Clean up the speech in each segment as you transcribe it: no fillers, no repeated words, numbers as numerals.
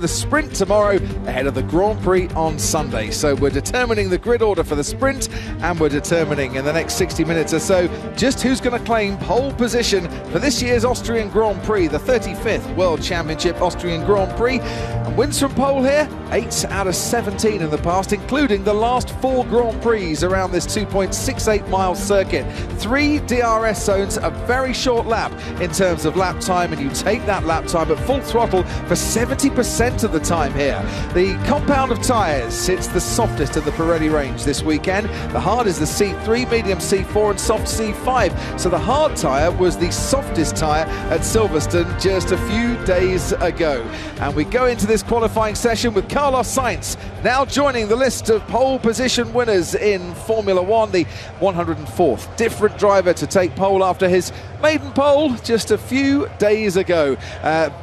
The sprint tomorrow ahead of the Grand Prix on Sunday. So we're determining the grid order for the sprint, and we're determining in the next 60 minutes or so just who's going to claim pole position for this year's Austrian Grand Prix, the 35th World Championship Austrian Grand Prix. And wins from pole here, 8 out of 17 in the past, including the last 4 Grand Prix around this 2.68 mile circuit. 3 DRS zones, a very short lap in terms of lap time, and you take that lap time at full throttle for 70% of the time here. The compound of tyres, it's the softest of the Pirelli range this weekend. The hard is the C3, medium C4 and soft C5. So the hard tyre was the softest tyre at Silverstone just a few days ago. And we go into this qualifying session with Carlos Sainz now joining the list of pole position winners in Formula One, the 104th different driver to take pole after his maiden pole just a few days ago.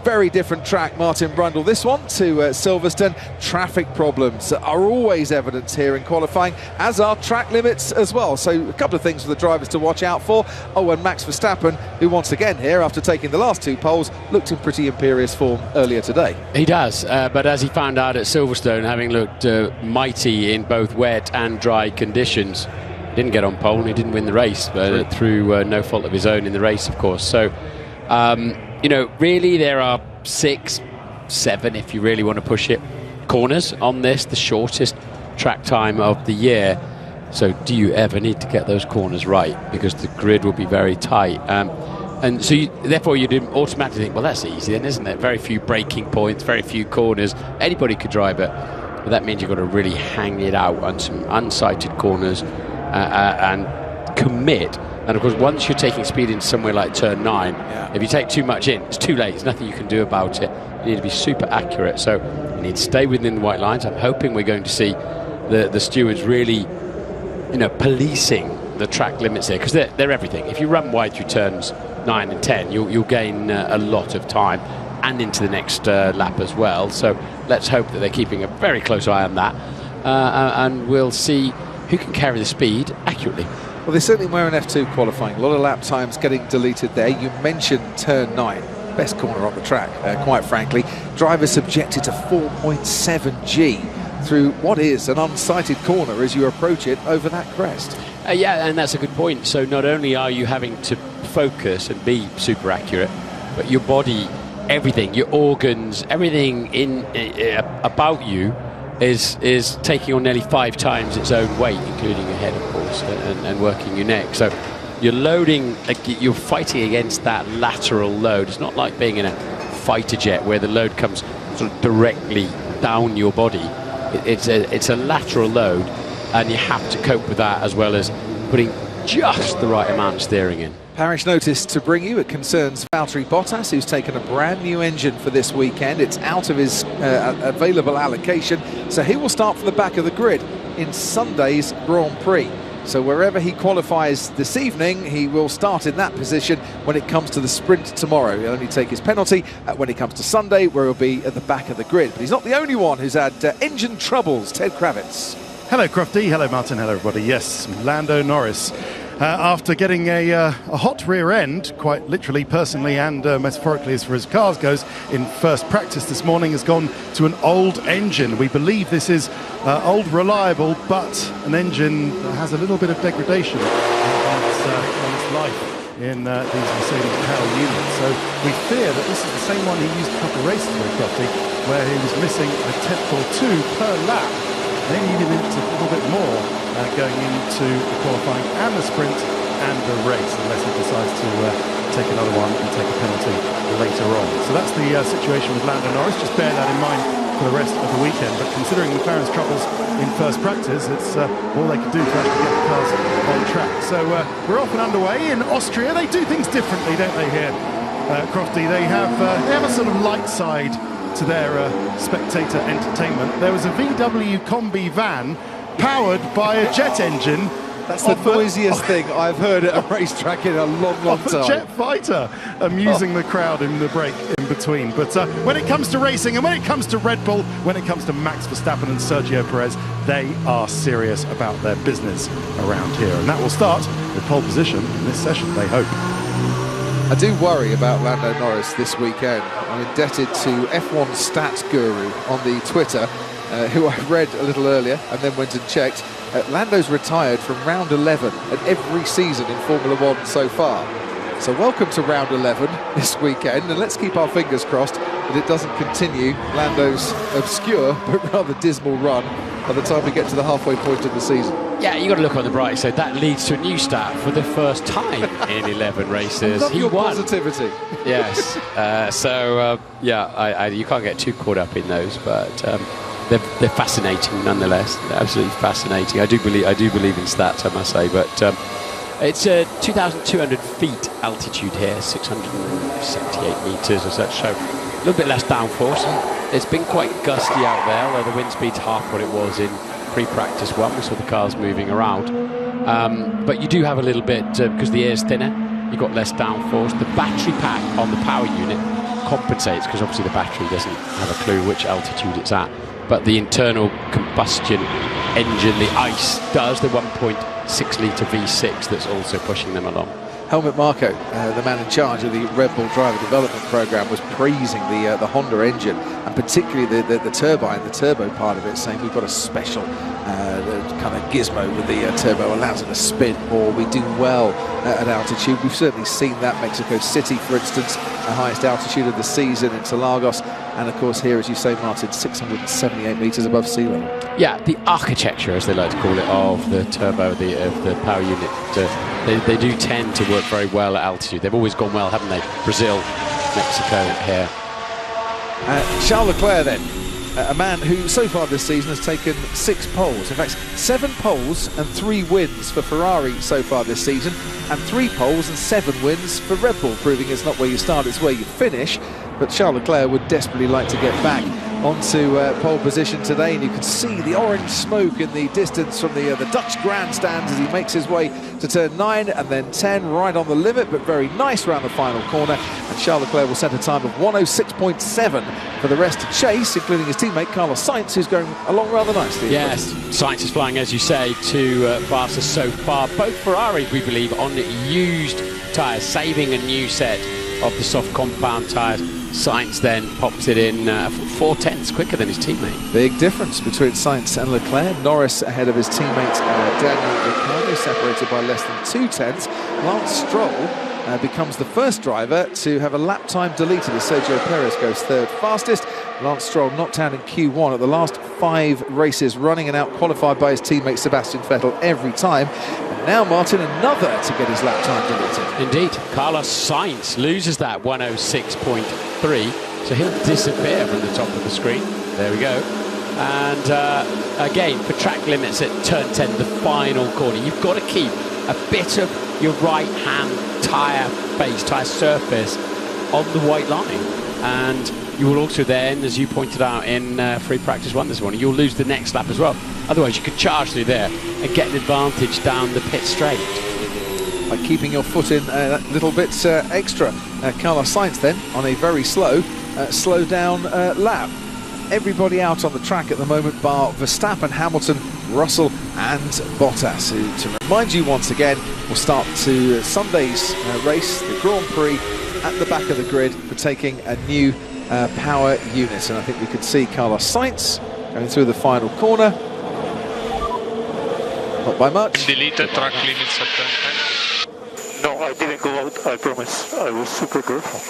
Very different track, Martin Brundle, this one to Silverstone. Traffic problems are always evident here in qualifying, as are track limits as well. So a couple of things for the drivers to watch out for. Oh, and Max Verstappen, who once again here, after taking the last 2 poles, looked in pretty imperious form earlier today. He does, but as he found out at Silverstone, having looked mighty in both wet and dry conditions, didn't get on pole and he didn't win the race, but through no fault of his own in the race, of course. So, you know, really there are 6, 7, if you really want to push it, corners on this, the shortest track time of the year. So do you ever need to get those corners right? Because the grid will be very tight. And so therefore you'd automatically think, well, that's easy then, isn't it? Very few braking points, very few corners. Anybody could drive it. But that means you've got to really hang it out on some unsighted corners and commit. And of course, once you're taking speed in somewhere like turn 9, if you take too much in, it's too late. There's nothing you can do about it. You need to be super accurate. So you need to stay within the white lines. I'm hoping we're going to see the stewards really, you know, policing the track limits there, because they're everything. If you run wide through turns 9 and 10, you'll gain a lot of time and into the next lap as well. So let's hope that they're keeping a very close eye on that, and we'll see who can carry the speed accurately. Well, they certainly were in F2 qualifying. A lot of lap times getting deleted there. You mentioned turn 9, best corner on the track, quite frankly. Drivers subjected to 4.7 G through what is an unsighted corner as you approach it over that crest. Yeah, and that's a good point. So not only are you having to focus and be super accurate, but your body, everything, your organs, everything about you is taking on nearly 5 times its own weight, including your head, of course, and working your neck. So you're loading, you're fighting against that lateral load. It's not like being in a fighter jet where the load comes sort of directly down your body. It's a lateral load, and you have to cope with that, as well as putting just the right amount of steering in. Parish notice to bring you. It concerns Valtteri Bottas, who's taken a brand new engine for this weekend. It's out of his available allocation, so he will start from the back of the grid in Sunday's Grand Prix. So wherever he qualifies this evening, he will start in that position when it comes to the sprint tomorrow. He'll only take his penalty when it comes to Sunday, where he'll be at the back of the grid. But he's not the only one who's had engine troubles. Ted Kravitz. Hello, Crofty. Hello, Martin. Hello, everybody. Yes, Lando Norris. After getting a hot rear end, quite literally, personally and metaphorically as far as cars goes, in first practice this morning, has gone to an old engine. We believe this is old, reliable, but an engine that has a little bit of degradation on its life in these Mercedes power units. So we fear that this is the same one he used a couple of races ago, Crofty, where he was missing a tenth or 2 per lap. Maybe even a little bit more going into the qualifying and the sprint and the race, unless he decides to take another one and take a penalty later on. So that's the situation with Lando Norris. Just bear that in mind for the rest of the weekend. But considering McLaren's troubles in first practice, it's all they could do to actually get the cars on track. So we're off and underway in Austria. They do things differently, don't they, here, Crofty? They have a sort of light side to their spectator entertainment. There was a VW Combi van powered by a jet engine. That's the noisiest thing I've heard at a racetrack in a long time. A jet fighter, amusing the crowd in the break in between. But when it comes to racing, and when it comes to Red Bull, when it comes to Max Verstappen and Sergio Perez, they are serious about their business around here. And that will start with pole position in this session, they hope. I do worry about Lando Norris this weekend. I'm indebted to F1 stats guru on the Twitter, who I read a little earlier and then went and checked. Lando's retired from round 11 at every season in Formula 1 so far. So welcome to round 11 this weekend, and let's keep our fingers crossed that it doesn't continue Lando's obscure but rather dismal run by the time we get to the halfway point of the season. Yeah, you got to look on the bright side. That leads to a new stat for the first time in 11 races. He won. Positivity. Yes. Yeah, you can't get too caught up in those, but they're fascinating nonetheless. They're absolutely fascinating. I do believe in stats, I must say, but it's 2,200 feet altitude here, 678 meters or such. So a little bit less downforce. It's been quite gusty out there, although the wind speed's half what it was in pre-practice one. We saw the cars moving around, but you do have a little bit because the air's thinner. You've got less downforce. The battery pack on the power unit compensates because obviously the battery doesn't have a clue which altitude it's at. But the internal combustion engine, the ICE, does, the 1.6 litre V6 that's also pushing them along. Helmut Marko, the man in charge of the Red Bull driver development program, was praising the Honda engine, and particularly the turbine, the turbo part of it, saying we've got a special kind of gizmo with the turbo, allows it to spin more. We do well at altitude. We've certainly seen that. Mexico City, for instance, the highest altitude of the season, in Interlagos, and of course here, as you say, Martin, 678 metres above sea level. Yeah, the architecture, as they like to call it, of the turbo, of the power unit, they do tend to work very well at altitude. They've always gone well, haven't they? Brazil, Mexico here. Charles Leclerc then, a man who so far this season has taken 6 poles. In fact, 7 poles and 3 wins for Ferrari so far this season, and 3 poles and 7 wins for Red Bull, proving it's not where you start, it's where you finish. But Charles Leclerc would desperately like to get back onto pole position today, and you can see the orange smoke in the distance from the Dutch grandstands as he makes his way to turn 9 and then 10, right on the limit, but very nice around the final corner. And Charles Leclerc will set a time of 1:06.7 for the rest to chase, including his teammate Carlos Sainz, who's going along rather nicely. Yes, Sainz is flying, as you say, to fastest so far. Both Ferraris, we believe, on used tyres, saving a new set of the soft compound tyres. Sainz then pops it in 4/10 quicker than his teammate. Big difference between Sainz and Leclerc. Norris ahead of his teammate Daniel Ricciardo, separated by less than 2/10. Lance Stroll becomes the first driver to have a lap time deleted as Sergio Perez goes third fastest. Lance Stroll knocked out in Q1 at the last 5 races running and out qualified by his teammate Sebastian Vettel every time. And now Martin, another to get his lap time deleted. Indeed, Carlos Sainz loses that 1:06.3, so he'll disappear from the top of the screen. There we go. And again, for track limits at turn 10, the final corner, you've got to keep a bit of your right hand tyre face, tyre surface on the white line. And you will also then, as you pointed out in free practice 1 this morning, you'll lose the next lap as well. Otherwise you could charge through there and get an advantage down the pit straight. By keeping your foot in that little bit extra. Carlos Sainz then on a very slow down lap. Everybody out on the track at the moment bar Verstappen, Hamilton, Russell and Bottas, who, to remind you once again, will start to Sunday's race, the Grand Prix, at the back of the grid for taking a new power unit. And I think we could see Carlos Sainz going through the final corner. Not by much. Deleted track limits at turn 10. No, I didn't go out, I promise. I was super careful.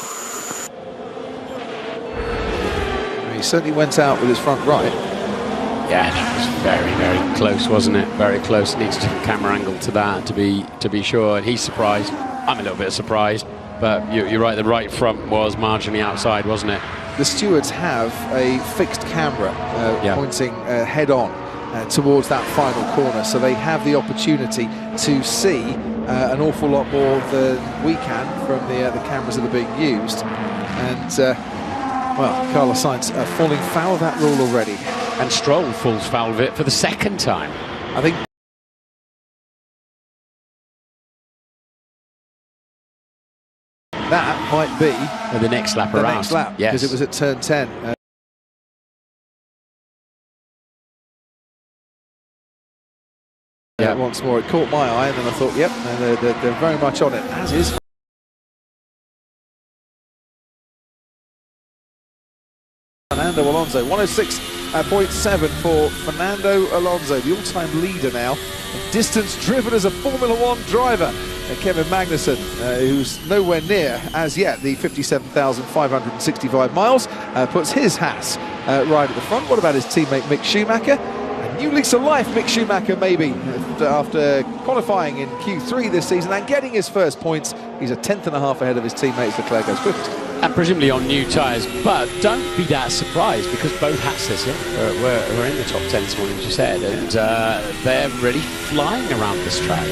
He certainly went out with his front right. Yeah, that was very, very close, wasn't it? Very close. Needs a different camera angle to that to be sure. And he's surprised. I'm a little bit surprised. But you're right, the right front was marginally outside, wasn't it? The stewards have a fixed camera pointing head on towards that final corner, so they have the opportunity to see an awful lot more than we can from the cameras that are being used. And, well, Carlos Sainz falling foul of that rule already. And Stroll falls foul of it for the 2nd time. I think that might be the next lap around. Next lap, yes, because it was at turn 10. Once more, it caught my eye, and then I thought, yep, they're very much on it, as is Fernando Alonso. 106.7 for Fernando Alonso, the all-time leader now. Distance driven as a Formula One driver. Kevin Magnussen, who's nowhere near as yet the 57,565 miles, puts his Haas right at the front. What about his teammate Mick Schumacher? A new lease of life, Mick Schumacher, maybe, after qualifying in Q3 this season and getting his first points. He's a tenth and a half ahead of his teammates. Leclerc goes fifth. And presumably on new tyres, but don't be that surprised because both Haas this year were in the top 10 this morning, as you said, and they're really flying around this track.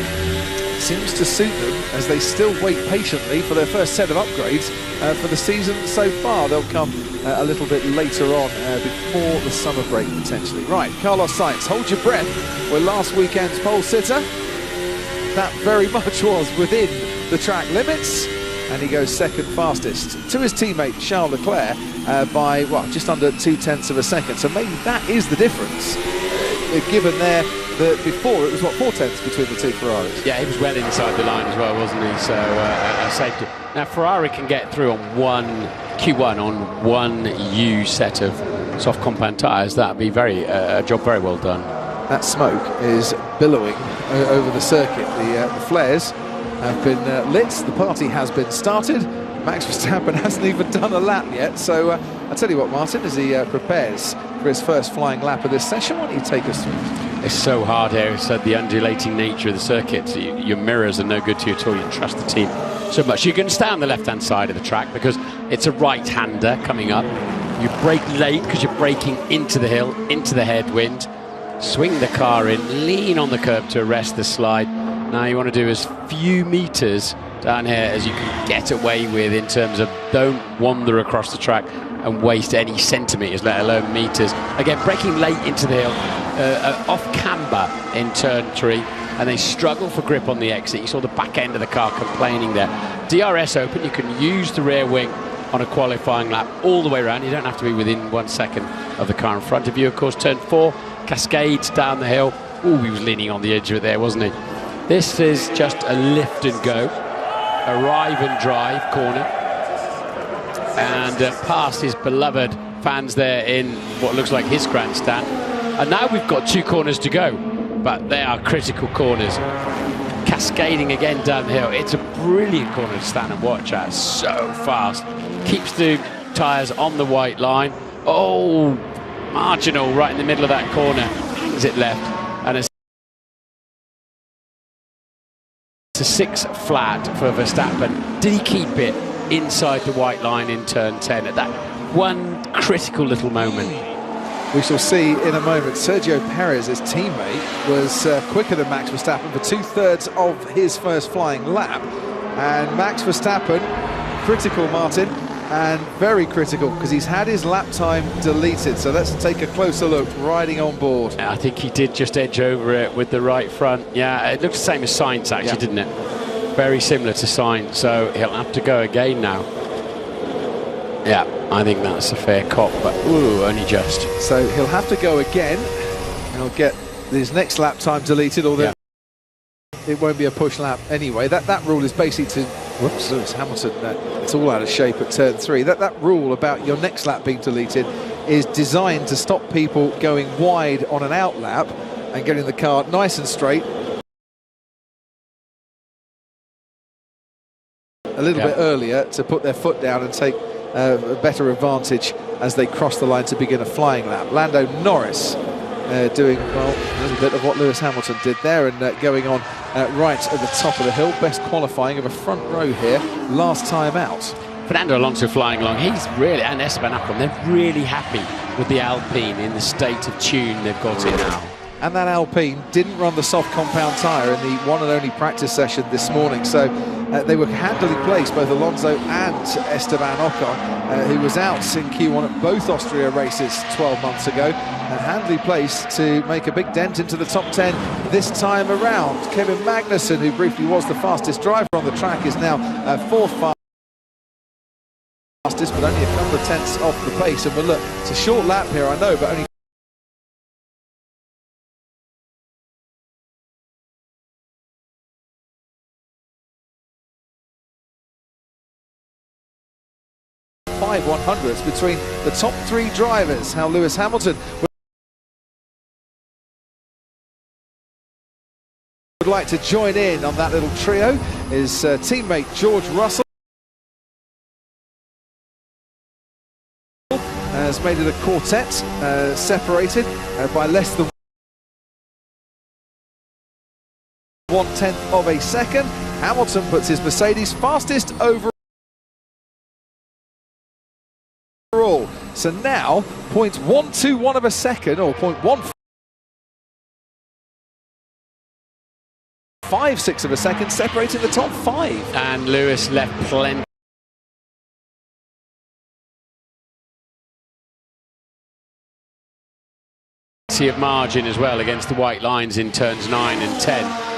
Seems to suit them as they still wait patiently for their first set of upgrades for the season so far. They'll come a little bit later on before the summer break potentially. Right, Carlos Sainz, hold your breath. We're last weekend's pole sitter. That very much was within the track limits, and he goes second fastest to his teammate Charles Leclerc by, well, just under 0.2 of a second. So maybe that is the difference, given there that before it was, what, 0.4 between the two Ferraris. Yeah, he was well inside the line as well, wasn't he? So a safety. Now Ferrari can get through on one Q1 on one U set of soft compound tyres. That'd be a job very well done. That smoke is billowing over the circuit. The flares have been lit. The party has been started. Max Verstappen hasn't even done a lap yet. So I'll tell you what, Martin, as he prepares for his first flying lap of this session, why don't you take us through? It's so hard here. It's the undulating nature of the circuit. Your mirrors are no good to you at all. You trust the team so much. You can stay on the left-hand side of the track because it's a right-hander coming up. You brake late because you're braking into the hill, into the headwind. Swing the car in, lean on the curb to arrest the slide. Now you want to do as few meters down here as you can get away with in terms of don't wander across the track and waste any centimetres, let alone meters. Again, braking late into the hill, off camber in turn 3, and they struggle for grip on the exit. You saw the back end of the car complaining there. DRS open, you can use the rear wing on a qualifying lap all the way around. You don't have to be within 1 second of the car in front of you. Of course, turn 4, cascades down the hill. Oh, he was leaning on the edge of it there, wasn't he? This is just a lift and go, arrive and drive corner, and past his beloved fans there in what looks like his grandstand. And now we've got 2 corners to go, but they are critical corners. Cascading again downhill. It's a brilliant corner to stand and watch at. So fast. Keeps the tyres on the white line. Oh, marginal right in the middle of that corner. Hangs it left. And it's a 6 flat for Verstappen. Did he keep it inside the white line in turn 10 at that one critical little moment? We shall see in a moment. Sergio Perez, his teammate, was quicker than Max Verstappen for 2/3 of his first flying lap. And Max Verstappen, critical, Martin, and very critical because he's had his lap time deleted. So let's take a closer look, riding on board. I think he did just edge over it with the right front. Yeah, it looks the same as Sainz actually, yeah, didn't it? Very similar to Sainz, so he'll have to go again now. Yeah, I think that's a fair cop, but ooh, only just. So he'll have to go again. He'll get his next lap time deleted, although it won't be a push lap anyway. That rule is basically to... Whoops, Lewis Hamilton, it's all out of shape at turn 3. That rule about your next lap being deleted is designed to stop people going wide on an out lap and getting the car nice and straight. A little bit earlier to put their foot down and take a better advantage as they cross the line to begin a flying lap. Lando Norris doing, well, a little bit of what Lewis Hamilton did there and going on right at the top of the hill. Best qualifying of a front row here, last time out. Fernando Alonso flying along. He's really, and Esteban Ocon, they're really happy with the Alpine in the state of tune they've got it now. And that Alpine didn't run the soft compound tyre in the one and only practice session this morning, so they were handily placed, both Alonso and Esteban Ocon, who was out in Q1 at both Austria races 12 months ago, and handily placed to make a big dent into the top 10 this time around. Kevin Magnussen, who briefly was the fastest driver on the track, is now 4th fastest, but only a couple of tenths off the pace. And we'll look, it's a short lap here, I know, but only 1/hundredths between the top three drivers. How Lewis Hamilton would like to join in on that little trio. His teammate George Russell has made it a quartet, separated by less than 1/10 of a second. Hamilton puts his Mercedes fastest overall. So now 0.121 of a second, or 0.156 of a second, separating the top five. And Lewis left plenty of margin as well against the white lines in turns 9 and 10.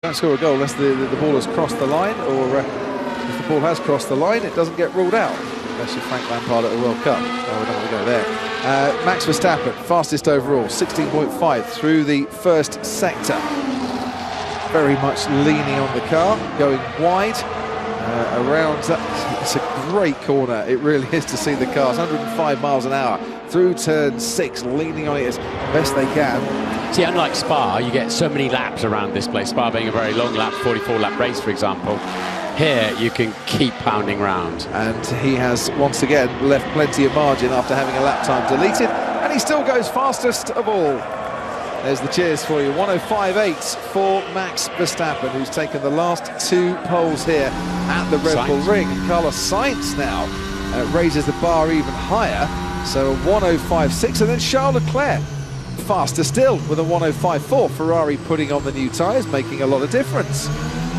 Don't score a goal unless the ball has crossed the line, or if the ball has crossed the line, it doesn't get ruled out. Unless you're Frank Lampard at the World Cup. Oh, we don't want to go there. Max Verstappen, fastest overall, 16.5 through the first sector. Very much leaning on the car, going wide around that. It's a great corner, it really is, to see the cars. 105 miles an hour through turn 6, leaning on it as best they can. See, unlike Spa, you get so many laps around this place. Spa being a very long lap, 44-lap race, for example. Here, you can keep pounding round. And he has, once again, left plenty of margin after having a lap time deleted. And he still goes fastest of all. There's the cheers for you. 105.8 for Max Verstappen, who's taken the last 2 poles here at the Red Bull Ring. Carlos Sainz now raises the bar even higher. So a 105.6, and then Charles Leclerc faster still with a 105.4. Ferrari putting on the new tyres, making a lot of difference.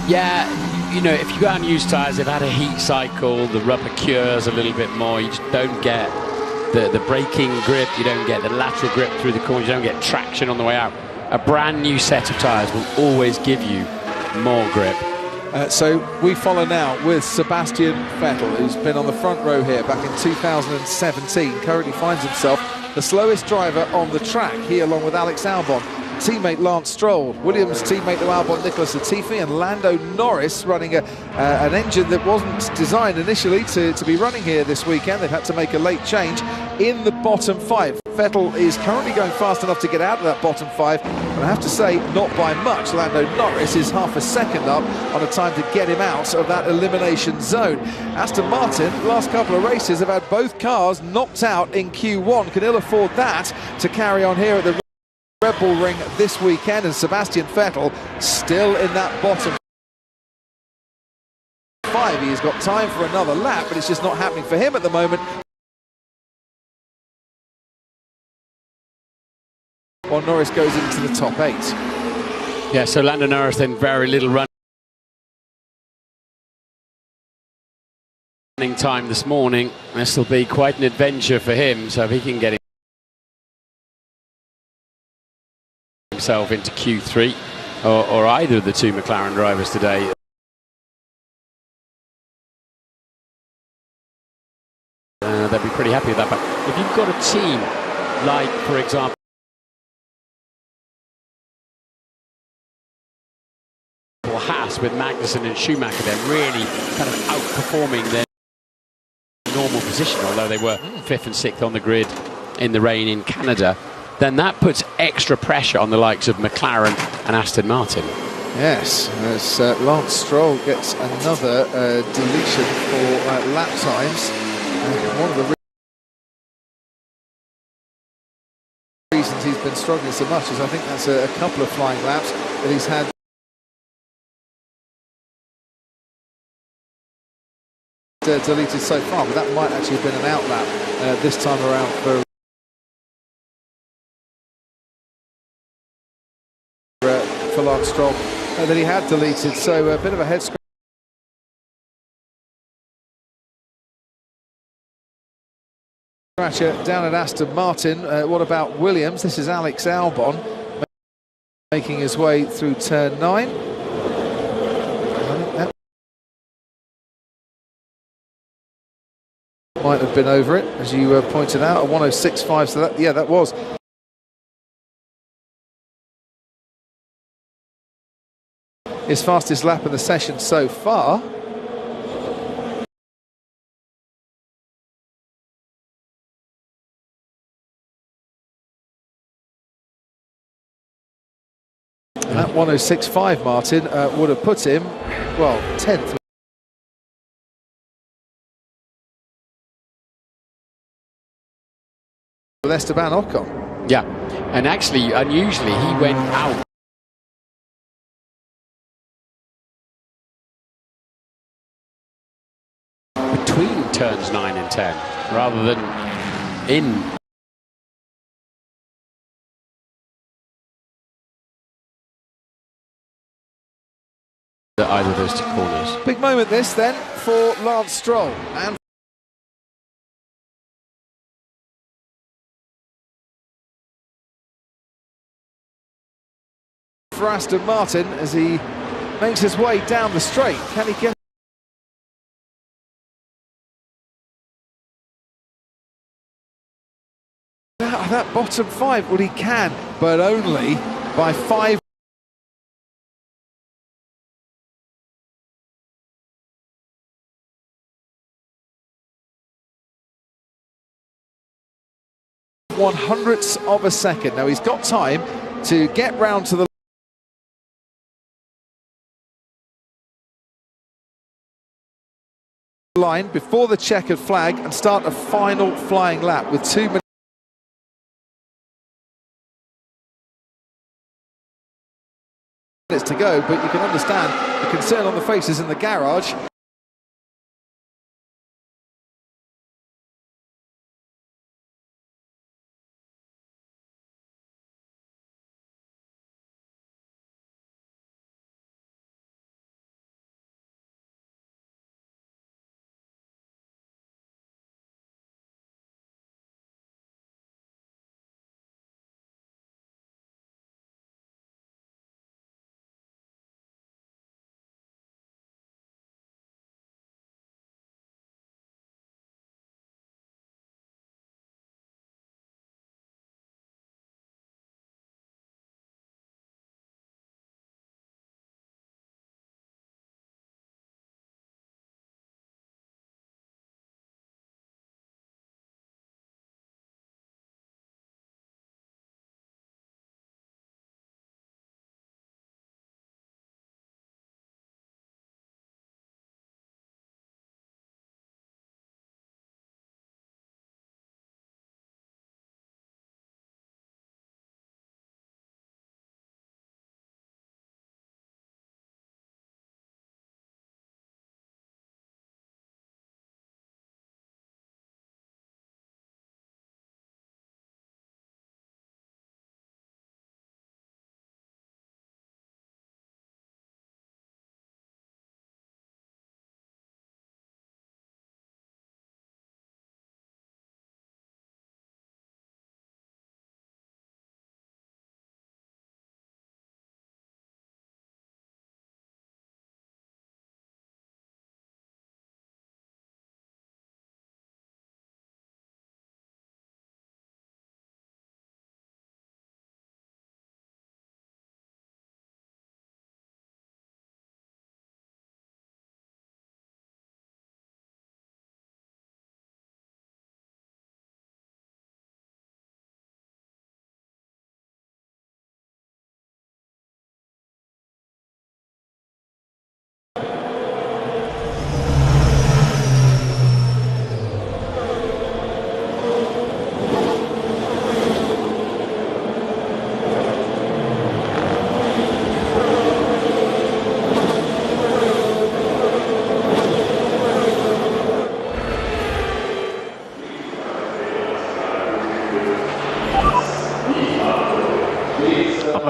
Yeah, you know, if you go out and use tyres, they've had a heat cycle, the rubber cures a little bit more, you just don't get the braking grip, you don't get the lateral grip through the corners, you don't get traction on the way out. A brand new set of tyres will always give you more grip. So we follow now with Sebastian Vettel, who's been on the front row here back in 2017, currently finds himself the slowest driver on the track. He, along with Alex Albon, teammate Lance Stroll, Williams teammate to Albon Nicholas Latifi, and Lando Norris running an engine that wasn't designed initially to be running here this weekend. They've had to make a late change in the bottom 5. Vettel is currently going fast enough to get out of that bottom 5, but I have to say, not by much. Lando Norris is half a second up on a time to get him out of that elimination zone. Aston Martin, last couple of races, have had both cars knocked out in Q1. Can ill afford that to carry on here at the Red Bull Ring this weekend, and Sebastian Vettel still in that bottom 5. He has got time for another lap, but it's just not happening for him at the moment. While Norris goes into the top 8. Yeah, so Lando Norris then very little running time this morning. This will be quite an adventure for him, so if he can get himself into Q3, or either of the 2 McLaren drivers today, they'll be pretty happy with that. But if you've got a team like, for example, Haas with Magnussen and Schumacher, they're really kind of outperforming their normal position, although they were 5th and 6th on the grid in the rain in Canada, then that puts extra pressure on the likes of McLaren and Aston Martin. Yes, as Lance Stroll gets another deletion for lap times. One of the reasons he's been struggling so much is I think that's a couple of flying laps that he's had deleted so far, but that might actually have been an outlap this time around for Lance Stroll that he had deleted. So a bit of a head scratcher down at Aston Martin. What about Williams? This is Alex Albon making his way through turn 9. That might have been over it, as you pointed out, a 106.5. So that, yeah, that was his fastest lap of the session so far. And that 106.5, Martin, would have put him, well, 10th. With Esteban Ocon. Yeah, and actually, unusually, he went out. Between turns 9 and 10, rather than in. Either of those two corners. Big moment this then for Lance Stroll and for Aston Martin as he makes his way down the straight. Can he get that bottom 5? Well, he can, but only by 5. One-hundredths of a second. Now he's got time to get round to the line before the checkered flag and start a final flying lap with 2 minutes to go, but you can understand the concern on the faces in the garage.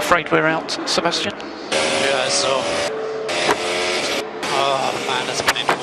afraid we're out, Sebastian. Yeah, I saw. Oh man, that's painful.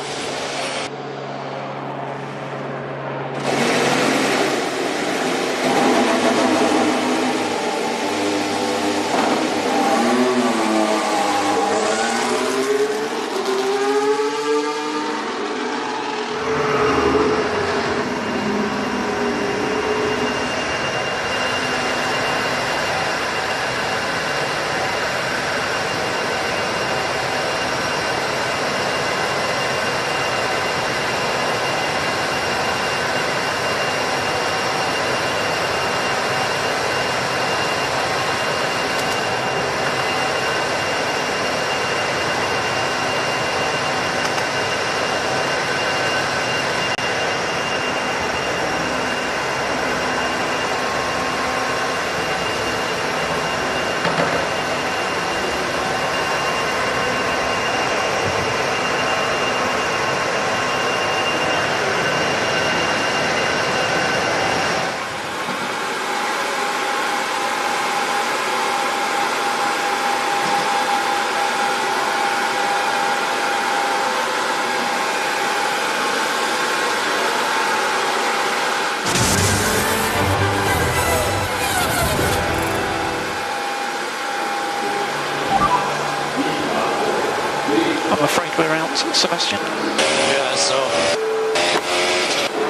I'm afraid we're out, Sebastian. Yeah, I saw.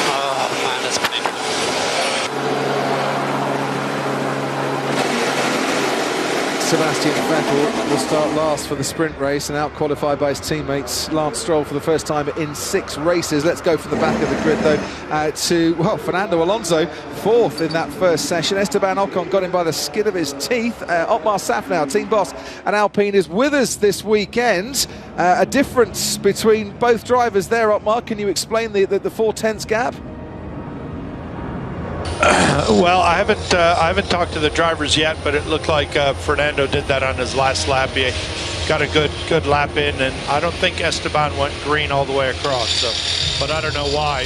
Oh man, that's painful. Sebastian Vettel will start last for the sprint race and out-qualified by his teammates Lance Stroll for the first time in 6 races. Let's go from the back of the grid, though, to, well, Fernando Alonso, 4th in that first session. Esteban Ocon got him by the skin of his teeth. Otmar Szafnauer, team boss at Alpine, is with us this weekend. A difference between both drivers there, Otmar. Can you explain the 4/10 gap? Well, I haven't talked to the drivers yet, but it looked like Fernando did that on his last lap. He got a good lap in, and I don't think Esteban went green all the way across. So, but I don't know why.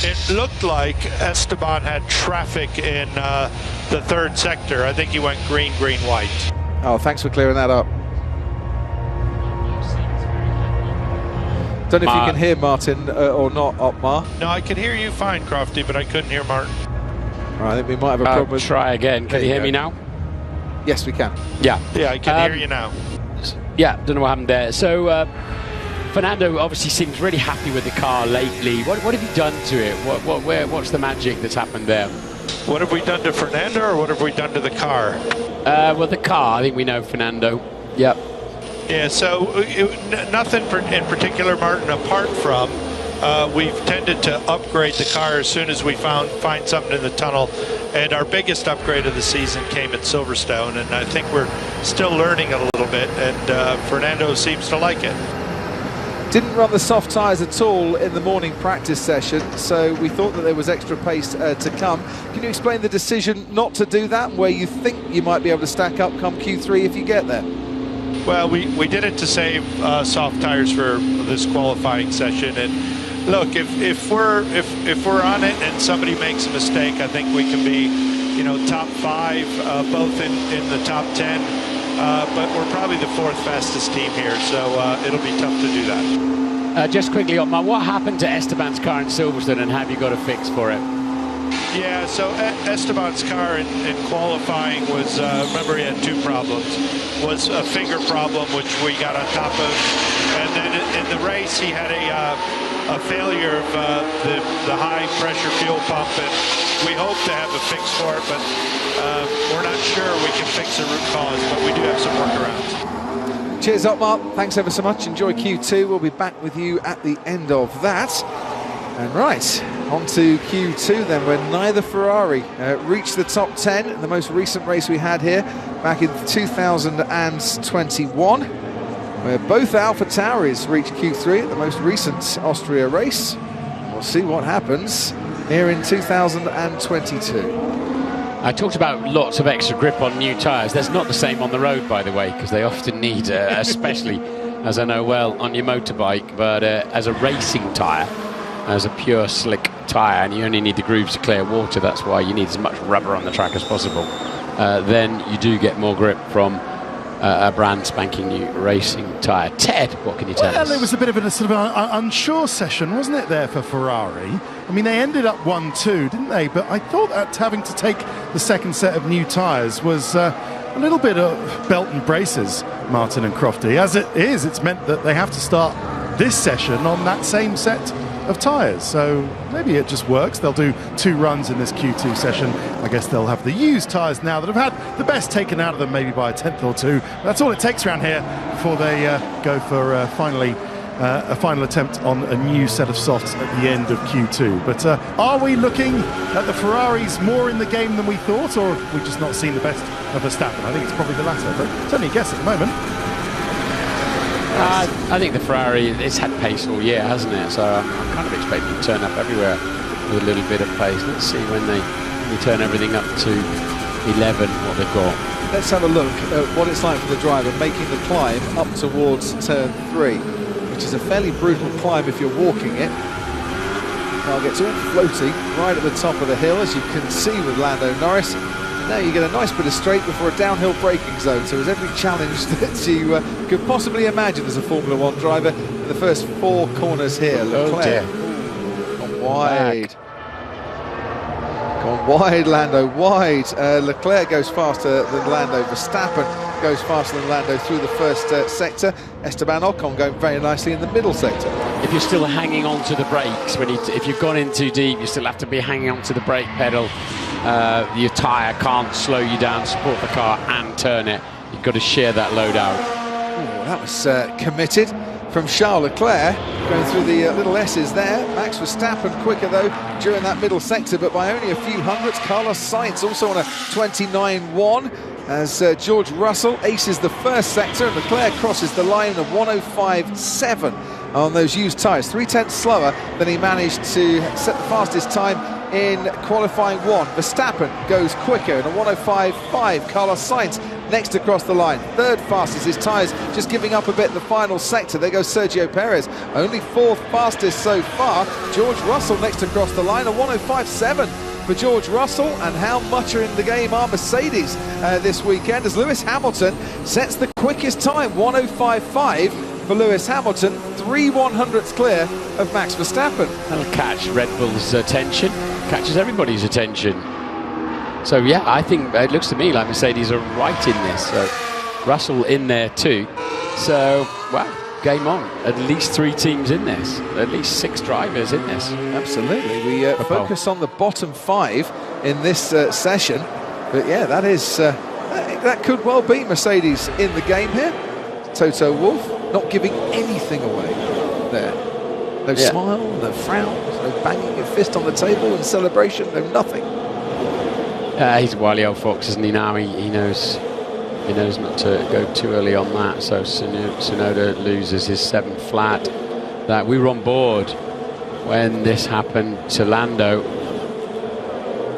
It looked like Esteban had traffic in the 3rd sector. I think he went green, white. Oh, thanks for clearing that up. Don't know if you can hear Martin or not, Otmar. No, I could hear you fine, Crofty, but I couldn't hear Martin. Right, I think we might have a problem with... Try again. Can you hear me now? Yes, we can. Yeah. Yeah, I can hear you now. Yeah, don't know what happened there. So, Fernando obviously seems really happy with the car lately. What have you done to it? What's the magic that's happened there? What have we done to Fernando, or what have we done to the car? Well, the car, I think we know Fernando. Yep. Yeah, so nothing in particular, Martin, apart from we've tended to upgrade the car as soon as we find something in the tunnel. And our biggest upgrade of the season came at Silverstone, and I think we're still learning a little bit, and Fernando seems to like it. Didn't run the soft tyres at all in the morning practice session, so we thought that there was extra pace to come. Can you explain the decision not to do that, where you think you might be able to stack up come Q3 if you get there? Well, we did it to save soft tires for this qualifying session, and look, if we're on it and somebody makes a mistake, I think we can be, top 5, both in the top 10. But we're probably the 4th fastest team here, so it'll be tough to do that. Just quickly, Otmar, what happened to Esteban's car in Silverstone, and have you got a fix for it? Yeah, so Esteban's car in qualifying was, remember he had 2 problems. Was a finger problem, which we got on top of, and then in the race he had a failure of the high pressure fuel pump, and we hope to have a fix for it, but we're not sure we can fix the root cause, but we do have some workarounds. Cheers, Otmar. Thanks ever so much. Enjoy Q2. We'll be back with you at the end of that. And right, on to Q2 then, where neither Ferrari reached the top 10 in the most recent race we had here back in 2021, where both AlphaTauris reached Q3 at the most recent Austria race. We'll see what happens here in 2022. I talked about lots of extra grip on new tyres. That's not the same on the road, by the way, because they often need, especially, as I know well, on your motorbike, but as a racing tyre, as a pure slick tyre, and you only need the grooves to clear water. That's why you need as much rubber on the track as possible. then you do get more grip from a brand spanking new racing tyre. Ted, what can you tell us? Well, it was a bit of a sort of an unsure session, wasn't it, there for Ferrari? I mean, they ended up 1-2, didn't they? But I thought that having to take the second set of new tyres was a little bit of belt and braces, Martin and Crofty. As it is, it's meant that they have to start this session on that same set of tyres, so maybe it just works. They'll do 2 runs in this Q2 session. I guess they'll have the used tyres now that have had the best taken out of them, maybe by a tenth or two. That's all it takes around here before they go for finally a final attempt on a new set of softs at the end of Q2. But are we looking at the Ferraris more in the game than we thought, or have we just not seen the best of Verstappen? I think it's probably the latter, but it's only a guess at the moment. I think the Ferrari, it's had pace all year, hasn't it? So I'm kind of expecting to turn up everywhere with a little bit of pace. Let's see when they turn everything up to 11, what they've got. Let's have a look at what it's like for the driver making the climb up towards turn 3, which is a fairly brutal climb if you're walking it. Car gets all floaty right at the top of the hill, as you can see with Lando Norris. Now you get a nice bit of straight before a downhill braking zone, so there's every challenge that you could possibly imagine as a Formula 1 driver in the first 4 corners here. Leclerc, gone wide. Gone wide, Lando, wide. Leclerc goes faster than Lando. Verstappen goes faster than Lando through the first sector. Esteban Ocon going very nicely in the middle sector. If you're still hanging on to the brakes, if you've gone in too deep, you still have to be hanging on to the brake pedal. Your tyre can't slow you down, support the car and turn it. You've got to share that load out. Ooh, that was committed from Charles Leclerc, going through the little S's there. Max Verstappen quicker though during that middle sector, but by only a few hundredths. Carlos Sainz also on a 29.1 as George Russell aces the first sector, and Leclerc crosses the line of 105.7 on those used tyres, 0.3 slower than he managed to set the fastest time in qualifying 1. Verstappen goes quicker in a 105.5. Carlos Sainz next across the line, 3rd fastest. His tyres just giving up a bit in the final sector. There goes Sergio Perez, only 4th fastest so far. George Russell next across the line, a 105.7 for George Russell. And how much are in the game are Mercedes this weekend, as Lewis Hamilton sets the quickest time, 105.5 for Lewis Hamilton, 3/100ths clear of Max Verstappen. That'll catch Red Bull's attention, catches everybody's attention. So yeah, I think it looks to me like Mercedes are right in this. So Russell in there too. So, well, game on. At least 3 teams in this, at least 6 drivers in this. Absolutely. We focus on the bottom 5 in this session. But yeah, that is that could well be Mercedes in the game here. Toto Wolff not giving anything away there. No smile, no frown, no banging your fist on the table in celebration, no nothing. He's a wily old fox, isn't he? Now he knows not to go too early on that. So Tsunoda loses his 7th flat. That we were on board when this happened to Lando,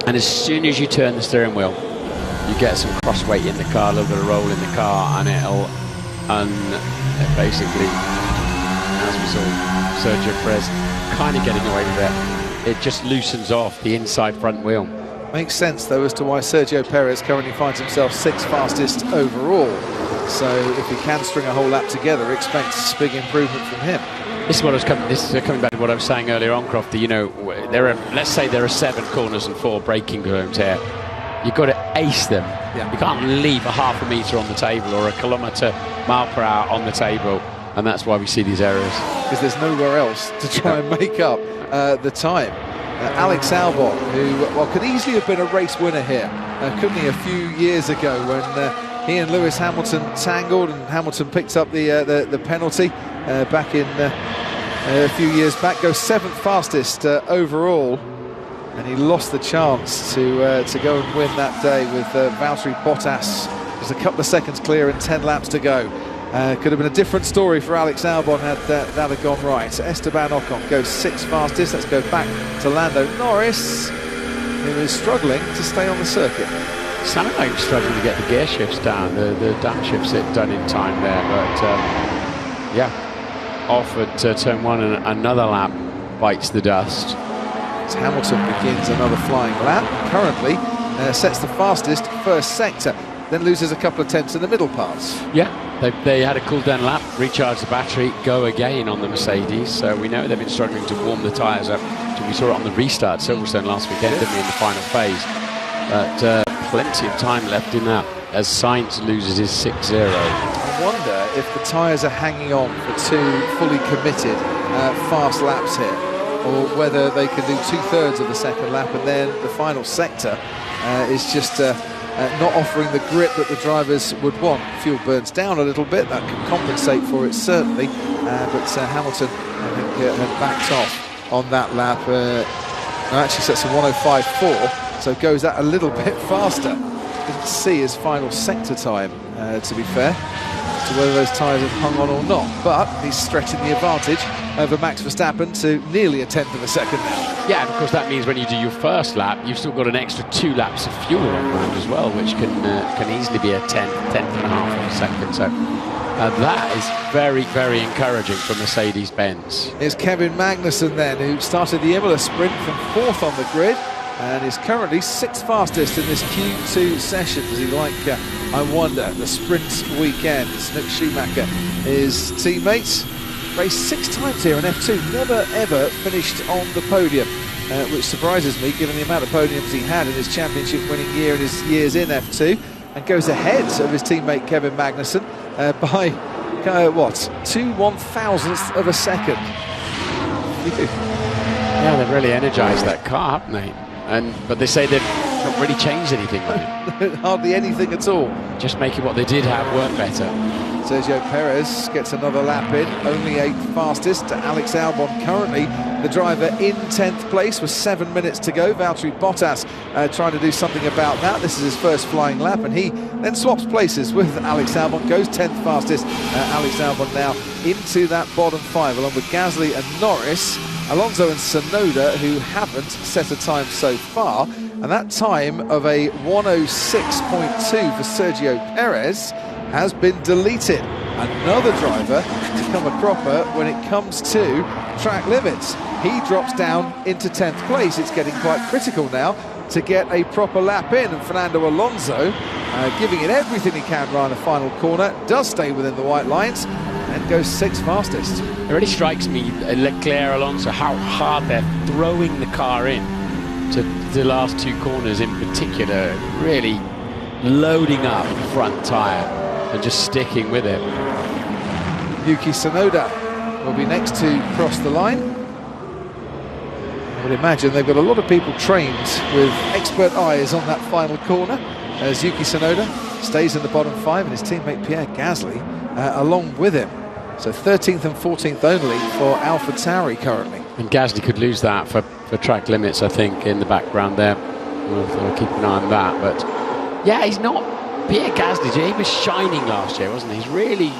and as soon as you turn the steering wheel, you get some cross weight in the car, a little bit of roll in the car, and it'll basically, as we saw Sergio Perez kind of getting away with it just loosens off the inside front wheel. Makes sense though as to why Sergio Perez currently finds himself 6th fastest overall. So if he can string a whole lap together, expect big improvement from him. This is coming back to what I was saying earlier on, Crofty. You know, let's say there are 7 corners and 4 braking zones here. You've got to ace them. Yeah. You can't leave a half a metre on the table or a mile per hour on the table, and that's why we see these errors. Because there's nowhere else to try and make up the time. Alex Albon, who could easily have been a race winner here, couldn't he, a few years ago when he and Lewis Hamilton tangled and Hamilton picked up the penalty back in a few years back, goes 7th fastest overall. And he lost the chance to go and win that day with Valtteri Bottas just a couple of seconds clear and 10 laps to go. Could have been a different story for Alex Albon had that had gone right. Esteban Ocon goes 6th fastest. Let's go back to Lando Norris, who is struggling to stay on the circuit. Sounded like he was struggling to get the gear shifts down, the downshifts done in time there, but yeah, off at turn 1 and another lap bites the dust. Hamilton begins another flying lap. Currently sets the fastest first sector, then loses a couple of tenths in the middle parts. Yeah, they had a cool down lap, recharge the battery, go again on the Mercedes. So we know they've been struggling to warm the tyres up. We saw it on the restart Silverstone last weekend, didn't we, in the final phase. But plenty of time left in that as Sainz loses his 6-0. I wonder if the tyres are hanging on for 2 fully committed fast laps here, or whether they can do 2/3 of the second lap and then the final sector is just not offering the grip that the drivers would want. Fuel burns down a little bit, that can compensate for it certainly, but Hamilton, I think, had backed off on that lap. Actually sets a 1:05.4, so goes that a little bit faster. Didn't see his final sector time, to be fair, as to whether those tyres have hung on or not, but he's stretching the advantage over Max Verstappen to nearly a tenth of a second now. Yeah, and of course that means when you do your first lap, you've still got an extra 2 laps of fuel on board as well, which can easily be a tenth and a half of a second. So that is very, very encouraging for Mercedes-Benz. Here's Kevin Magnussen then, who started the Imola sprint from 4th on the grid and is currently 6th fastest in this Q2 session. Does he like, I wonder, the sprint weekend? Nick Schumacher, his teammates, raced 6 times here in F2, never ever finished on the podium, which surprises me given the amount of podiums he had in his championship winning year and his years in F2, and goes ahead of his teammate Kevin Magnussen by, what, 2/1000th of a second. Yeah, they've really energised that car, haven't they? But they say they've not really changed anything with it. Hardly anything at all. Just making what they did have work better. Sergio Perez gets another lap in, only 8th fastest. Alex Albon currently the driver in 10th place with 7 minutes to go. Valtteri Bottas trying to do something about that. This is his first flying lap, and he then swaps places with Alex Albon, goes 10th fastest. Alex Albon now into that bottom 5, along with Gasly and Norris, Alonso and Tsunoda, who haven't set a time so far. And that time of a 1:06.2 for Sergio Perez has been deleted. Another driver to come a cropper when it comes to track limits. He drops down into 10th place. It's getting quite critical now to get a proper lap in, and Fernando Alonso giving it everything he can around the final corner, does stay within the white lines and goes 6th fastest. It really strikes me, Leclerc, Alonso, how hard they're throwing the car in to the last 2 corners in particular, really loading up the front tyre and just sticking with it. Yuki Tsunoda will be next to cross the line. I would imagine they've got a lot of people trained with expert eyes on that final corner, as Yuki Tsunoda stays in the bottom 5 and his teammate Pierre Gasly along with him. So 13th and 14th only for AlphaTauri currently. And Gasly could lose that for track limits, I think, in the background there. We'll keep an eye on that. But yeah, he's not... Pierre Gasly, he was shining last year, wasn't he? He's really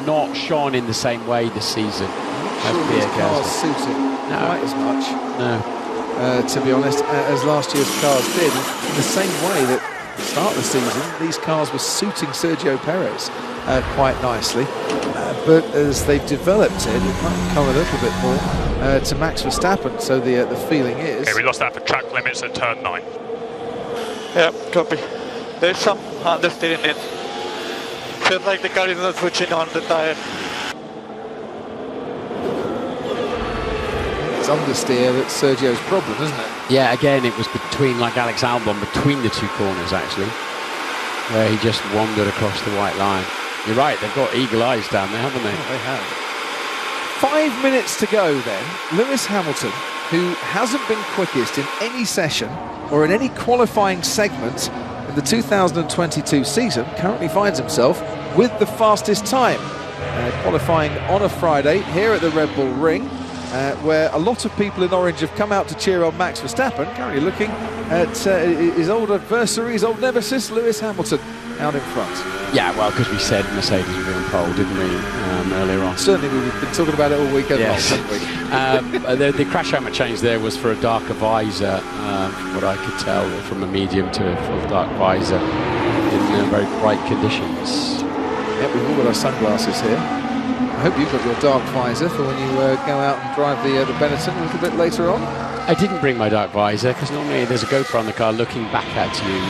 not shone in the same way this season as Pierre Gasly. Suiting quite as much, to be honest, as last year's cars did. In the same way that at the start of the season, these cars were suiting Sergio Perez quite nicely. But as they've developed it might come a little bit more to Max Verstappen. So the feeling is... Okay, we lost that for track limits at turn 9. Yeah, copy. There's some understeer in it. Feels like the car is not switching on the tire. It's understeer that's Sergio's problem, isn't it? Yeah, again, it was between, like Alex Albon, between the 2 corners, actually, where he just wandered across the white line. You're right, they've got eagle eyes down there, haven't they? Oh, they have. 5 minutes to go then. Lewis Hamilton, who hasn't been quickest in any session or in any qualifying segment in the 2022 season, currently finds himself with the fastest time. Qualifying on a Friday here at the Red Bull Ring, where a lot of people in orange have come out to cheer on Max Verstappen, currently looking at his old adversary, his old nemesis, Lewis Hamilton, out in front. Yeah, well, because we said Mercedes would be on pole, didn't we, earlier on? Certainly, we've been talking about it all weekend long, haven't we? The crash helmet change there was for a darker visor, from what I could tell, from a medium to a full dark visor in very bright conditions. Yep, we've all got our sunglasses here. I hope you've got your dark visor for when you go out and drive the Benetton a little bit later on. I didn't bring my dark visor because normally there's a GoPro on the car looking back at you,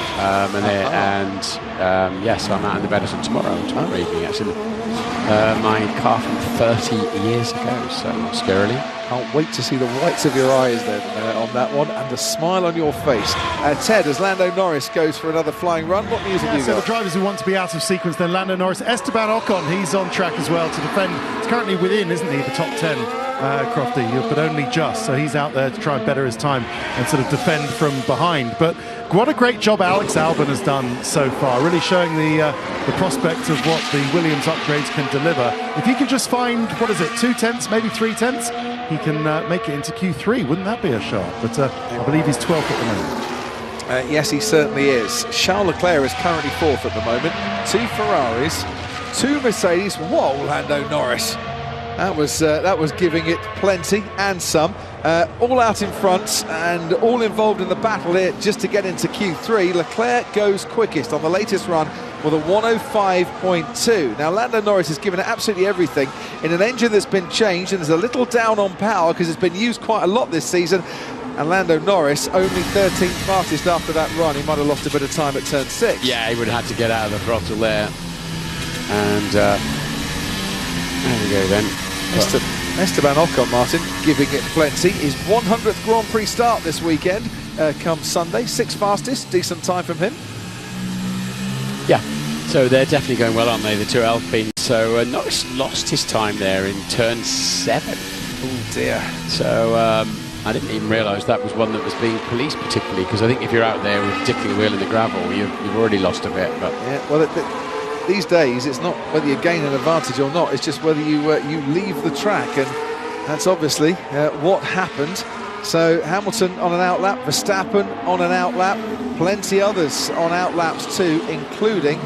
so I'm out in the Benetton tomorrow evening actually. My car from 30 years ago, so scarily. Can't wait to see the whites of your eyes then on that one, and the smile on your face. Ted, as Lando Norris goes for another flying run, what news have you got? The drivers who want to be out of sequence, then Lando Norris. Esteban Ocon, he's on track as well to defend. He's currently within, isn't he, the top 10, Crofty, but only just. So he's out there to try and better his time and sort of defend from behind. But what a great job Alex Albon has done so far, really showing the prospect of what the Williams upgrades can deliver. If he can just find, 2/10, maybe 3/10, he can make it into Q3. Wouldn't that be a shot? But I believe he's 12th at the moment. Yes, he certainly is. Charles Leclerc is currently 4th at the moment. 2 Ferraris, 2 Mercedes. Whoa, Lando Norris. That was giving it plenty and some. All out in front and all involved in the battle here just to get into Q3. Leclerc goes quickest on the latest run with a 105.2. Now Lando Norris has given it absolutely everything in an engine that's been changed and is a little down on power because it's been used quite a lot this season. And Lando Norris only 13th fastest after that run. He might have lost a bit of time at turn 6. Yeah, he would have had to get out of the throttle there. And there we go then. Esteban Ocon, Martin, giving it plenty. His 100th Grand Prix start this weekend comes Sunday. 6th fastest, decent time from him. Yeah, so they're definitely going well, aren't they, the 2 Alpines? So Norris lost his time there in turn 7. Oh dear. So I didn't even realise that was one that was being policed particularly, because I think if you're out there with dipping the wheel in the gravel, you've already lost a bit. But yeah, well, these days it's not whether you gain an advantage or not, it's just whether you leave the track, and that's obviously what happened. So Hamilton on an outlap, Verstappen on an outlap, plenty others on outlaps too, including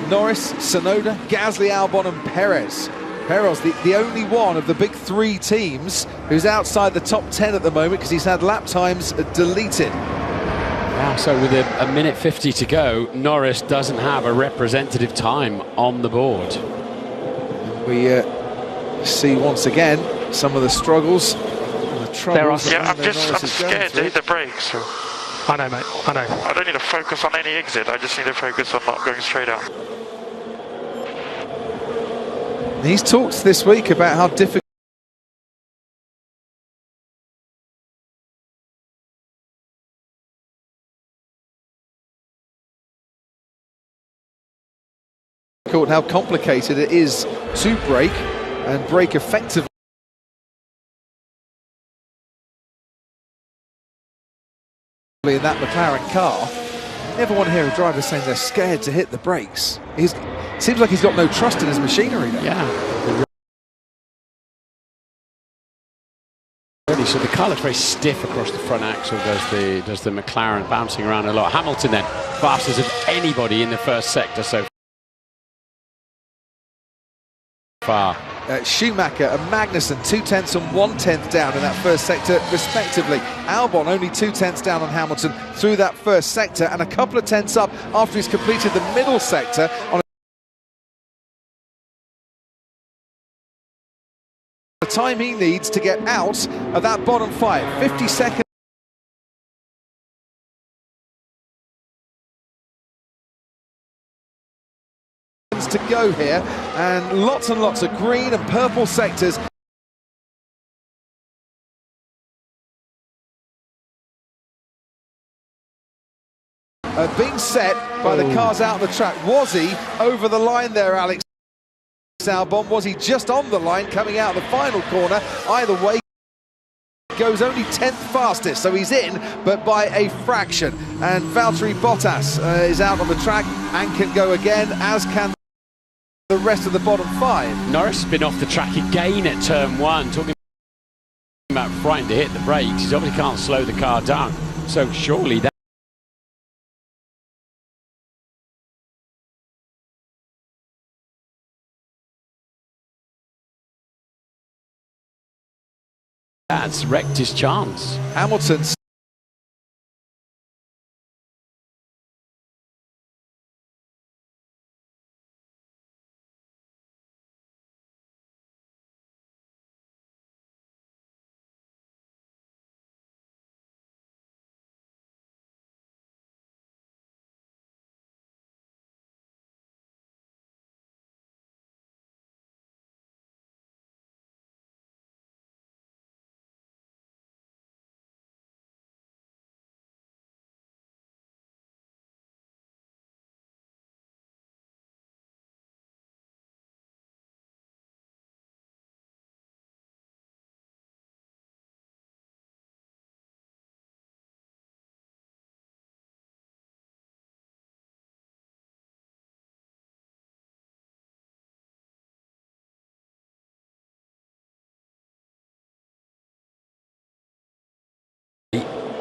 Norris, Tsunoda, Gasly, Albon and Perez. Perez, the only one of the big 3 teams who's outside the top 10 at the moment because he's had lap times deleted. Wow, so with a minute 50 to go, Norris doesn't have a representative time on the board. We see once again some of the struggles and the troubles. Yeah, I'm scared to hit the brakes. So. I know, mate, I know. I don't need to focus on any exit, I just need to focus on not going straight out. He's talked this week about how difficult and how complicated it is to brake and brake effectively in that McLaren car. You never want to hear a driver saying they're scared to hit the brakes. It seems like he's got no trust in his machinery now. Yeah. So the car looks very stiff across the front axle, does the McLaren, bouncing around a lot. Hamilton then, fastest of anybody in the first sector so far. Schumacher and Magnussen 2/10 and 1/10 down in that first sector respectively. Albon only 2/10 down on Hamilton through that first sector, and a couple of tenths up after he's completed the middle sector on the time he needs to get out of that bottom 5. 50 seconds to go here, and lots of green and purple sectors. Being set by the cars out of the track. Was he over the line there, Alex Albon? Was he just on the line coming out of the final corner? Either way, goes only 10th fastest, so he's in, but by a fraction. And Valtteri Bottas is out on the track and can go again, as can the rest of the bottom 5. Norris has been off the track again at turn 1, talking about trying to hit the brakes. He obviously can't slow the car down, so surely that's wrecked his chance. Hamilton's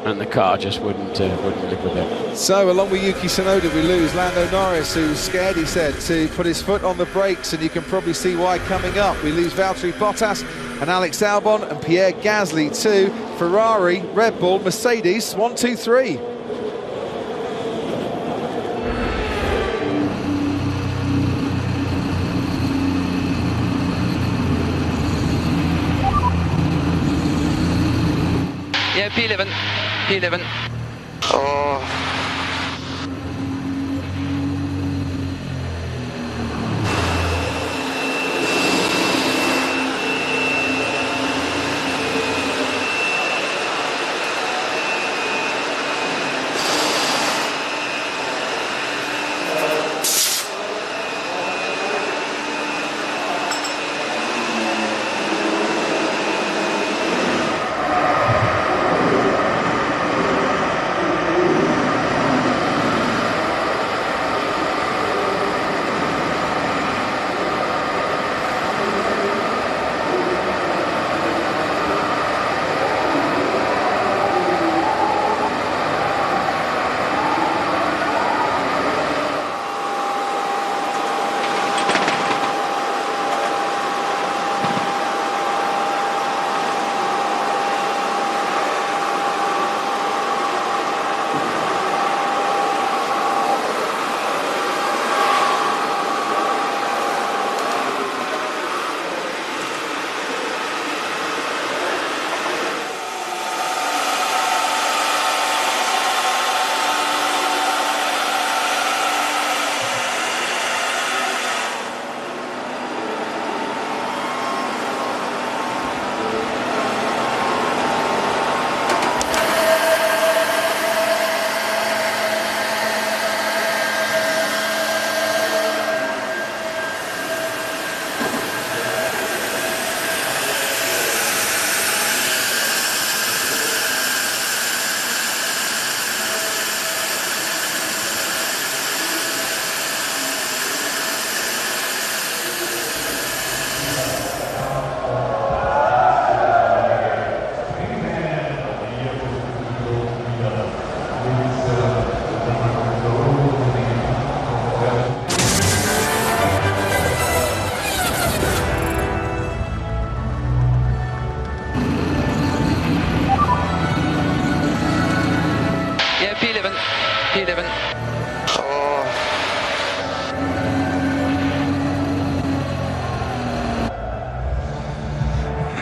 and the car just wouldn't live with it. So along with Yuki Tsunoda, we lose Lando Norris, who's scared, he said, to put his foot on the brakes, and you can probably see why coming up. We lose Valtteri Bottas and Alex Albon and Pierre Gasly too. Ferrari, Red Bull, Mercedes, 1, 2, 3. Yeah, P11. P11. Oh.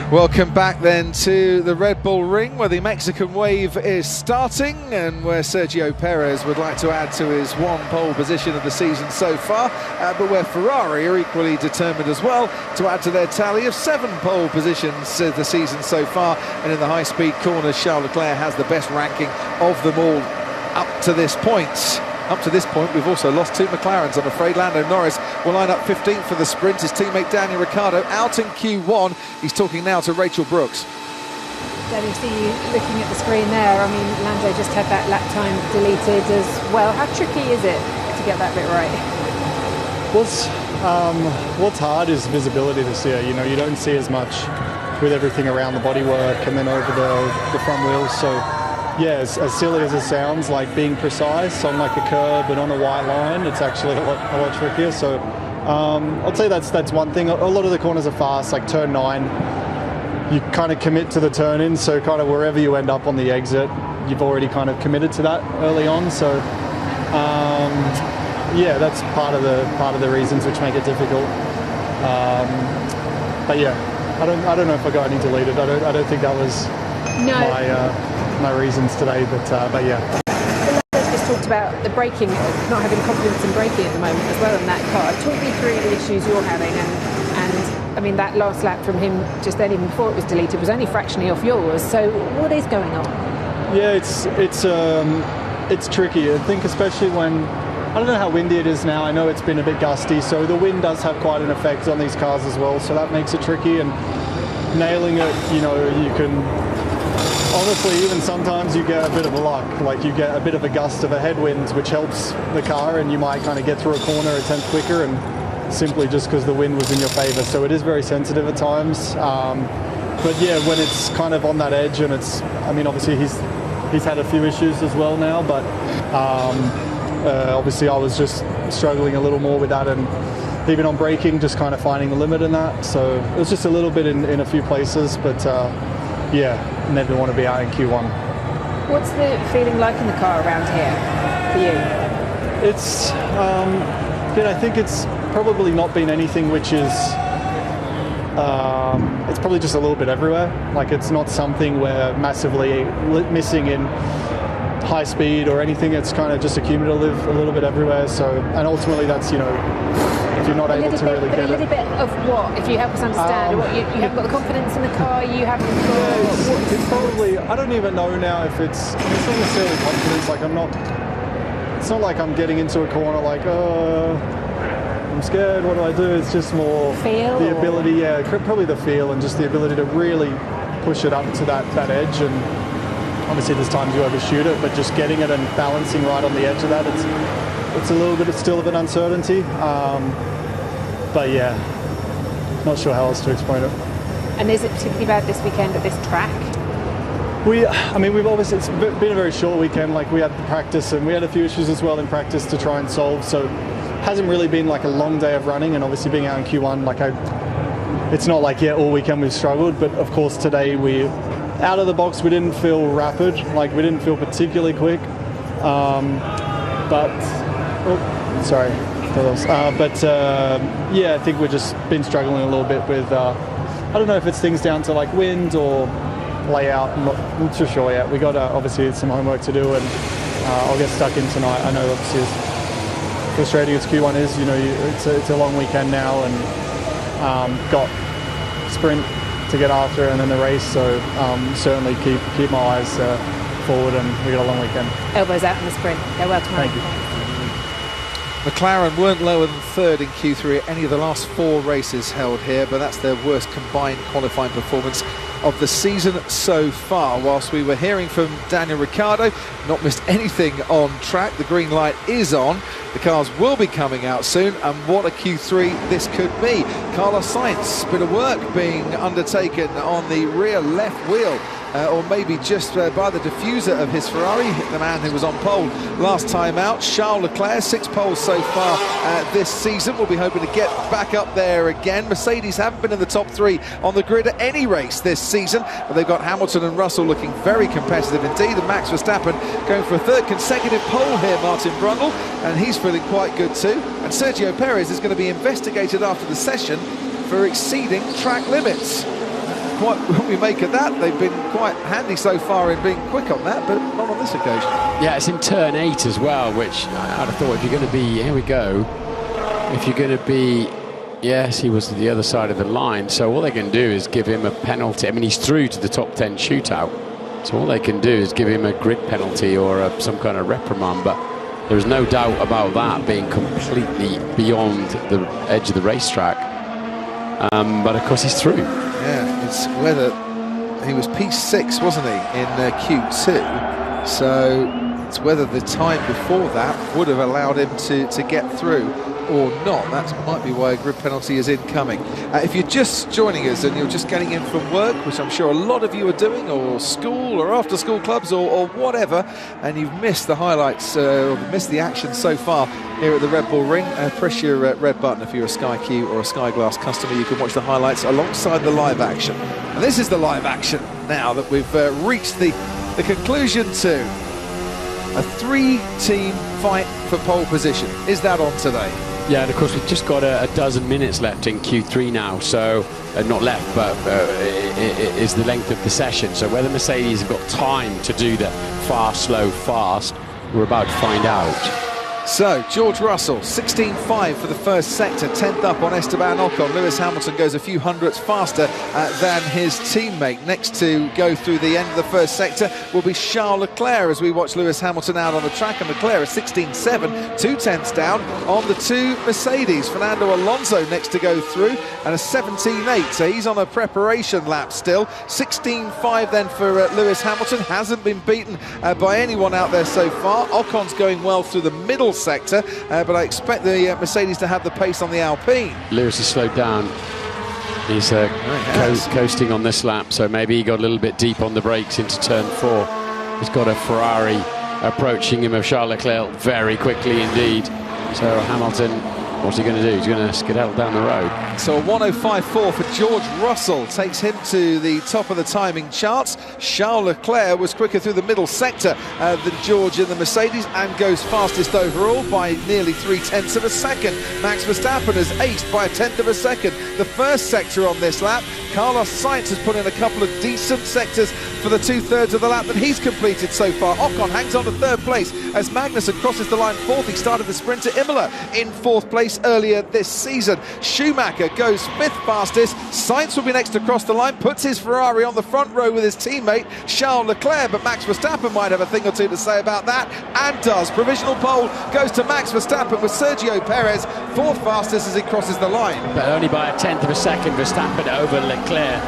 Welcome back then to the Red Bull Ring, where the Mexican wave is starting and where Sergio Perez would like to add to his 1 pole position of the season so far, but where Ferrari are equally determined as well to add to their tally of 7 pole positions of the season so far. And in the high-speed corners, Charles Leclerc has the best ranking of them all up to this point. Up to this point, we've also lost 2 McLarens, I'm afraid. Lando Norris will line up 15th for the sprint. His teammate Daniel Ricciardo out in Q1. He's talking now to Rachel Brooks. Danny, see you looking at the screen there. I mean, Lando just had that lap time deleted as well. How tricky is it to get that bit right? What's hard is visibility this year. You know, you don't see as much with everything around the bodywork and then over the front wheels. So yeah, as silly as it sounds, like being precise on like a curb and on a white line, it's actually a lot trickier. So I'd say that's one thing. A lot of the corners are fast, like turn 9, you kind of commit to the turn in, so kind of wherever you end up on the exit, you've already kind of committed to that early on. So yeah, that's part of the reasons which make it difficult. But yeah, I don't know if I got any deleted. I don't think that was my reasons today, but yeah. Let's just talked about the braking, not having confidence in braking at the moment as well in that car. Talk me through the issues you're having, and I mean that last lap from him just then, even before it was deleted, was only fractionally off yours. So what is going on? Yeah, it's tricky. I think especially when, I don't know how windy it is now. I know it's been a bit gusty, so the wind does have quite an effect on these cars as well. So that makes it tricky, and nailing it, you know, you can. Honestly, even sometimes you get a bit of a luck, like you get a bit of a gust of a headwind, which helps the car, and you might kind of get through a corner a tenth quicker, and simply just because the wind was in your favor. So it is very sensitive at times. But yeah, when it's kind of on that edge, and it's, I mean, obviously he's he's had a few issues as well now, but obviously I was just struggling a little more with that, and even on braking, just kind of finding the limit in that. So it was just a little bit in a few places, but yeah, never want to be out in Q1. What's the feeling like in the car around here for you? It's, I think it's probably not been anything which is, it's probably just a little bit everywhere. Like, it's not something we're massively missing in high speed or anything. It's kind of just accumulative a little bit everywhere. So, and ultimately that's, you know, if you're not able to really get it. A little bit of what, if you help us understand? What, you haven't got the confidence in the car, you haven't got... It's probably, I don't even know now if it's not necessarily confidence. Like, I'm not, it's not like I'm getting into a corner like, I'm scared, what do I do? It's just more feel, the ability, yeah, probably the feel and just the ability to really push it up to that edge. And obviously there's times you overshoot it, but just getting it and balancing right on the edge of that, it's a little bit still of an uncertainty. But yeah, not sure how else to explain it. And is it particularly bad this weekend at this track? We've obviously, it's been a very short weekend. Like, we had the practice and we had a few issues as well in practice to try and solve. So hasn't really been like a long day of running, and obviously being out in Q1, like it's not like, yeah, all weekend we've struggled, but of course today out of the box we didn't feel rapid, like we didn't feel particularly quick, yeah, I think we've just been struggling a little bit with, I don't know if it's things down to like wind or layout, I'm not too sure yet. We got obviously some homework to do, and I'll get stuck in tonight. I know obviously frustrating as Q1 is, you know, it's a long weekend now, and got sprint to get after and then the race, so certainly keep my eyes forward, and we got a long weekend. Elbows out in the sprint. Go well tomorrow. Thank you. McLaren weren't lower than third in Q3 at any of the last 4 races held here, but that's their worst combined qualifying performance of the season so far. Whilst we were hearing from Daniel Ricciardo, not missed anything on track. The green light is on. The cars will be coming out soon, and what a Q3 this could be. Carlos Sainz, bit of work being undertaken on the rear left wheel, or maybe just by the diffuser of his Ferrari, the man who was on pole last time out. Charles Leclerc, 6 poles so far this season. We'll be hoping to get back up there again. Mercedes haven't been in the top 3 on the grid at any race this season, but they've got Hamilton and Russell looking very competitive indeed, and Max Verstappen going for a 3rd consecutive pole here, Martin Brundle, and he's feeling quite good too. And Sergio Perez is going to be investigated after the session for exceeding track limits. Quite what we make of that. They've been quite handy so far in being quick on that, but not on this occasion. Yeah, it's in turn 8 as well, which I'd have thought if you're going to be, here we go, if you're going to be, yes, he was to the other side of the line, so all they can do is give him a penalty. I mean, he's through to the top 10 shootout, so all they can do is give him a grid penalty or some kind of reprimand, but there's no doubt about that being completely beyond the edge of the racetrack. But of course he's through. Yeah, it's whether he was P6, wasn't he, in Q2, so it's whether the time before that would have allowed him to get through or not. That might be why a grid penalty is incoming. If you're just joining us and you're just getting in from work, which I'm sure a lot of you are doing, or school or after school clubs or whatever, and you've missed the highlights or missed the action so far here at the Red Bull Ring, press your red button. If you're a Sky Q or a Sky Glass customer, you can watch the highlights alongside the live action. And this is the live action now that we've reached the conclusion to a 3-team fight for pole position. Is that on today? Yeah, and of course we've just got a dozen minutes left in Q3 now, so not left, but is the length of the session. So whether Mercedes have got time to do the fast, slow, fast, we're about to find out. So, George Russell, 16.5 for the first sector, 10th up on Esteban Ocon. Lewis Hamilton goes a few hundredths faster than his teammate. Next to go through the end of the first sector will be Charles Leclerc as we watch Lewis Hamilton out on the track, and Leclerc is 16.7, 2 tenths down on the 2 Mercedes. Fernando Alonso next to go through, and a 17.8, so he's on a preparation lap still. 16.5 then for Lewis Hamilton, hasn't been beaten by anyone out there so far. Ocon's going well through the middle sector, but I expect the Mercedes to have the pace on the Alpine. Lewis has slowed down. He's coasting on this lap, so maybe he got a little bit deep on the brakes into turn 4. He's got a Ferrari approaching him of Charles Leclerc very quickly indeed. So Hamilton, what's he going to do? He's going to skedaddle down the road. So a 1:05.4 for George Russell takes him to the top of the timing charts. Charles Leclerc was quicker through the middle sector than George in the Mercedes and goes fastest overall by nearly 0.3 of a second. Max Verstappen has aced by 1/10 of a second. The first sector on this lap, Carlos Sainz has put in a couple of decent sectors for the 2/3 of the lap that he's completed so far. Ocon hangs on to third place as Magnussen crosses the line fourth. He started the sprint at Imola in fourth place earlier this season. Schumacher goes fifth fastest. Sainz will be next to cross the line, puts his Ferrari on the front row with his teammate Charles Leclerc, but Max Verstappen might have a thing or two to say about that, and does. Provisional pole goes to Max Verstappen with Sergio Perez fourth fastest as he crosses the line. But only by 1/10 of a second, Verstappen over Leclerc.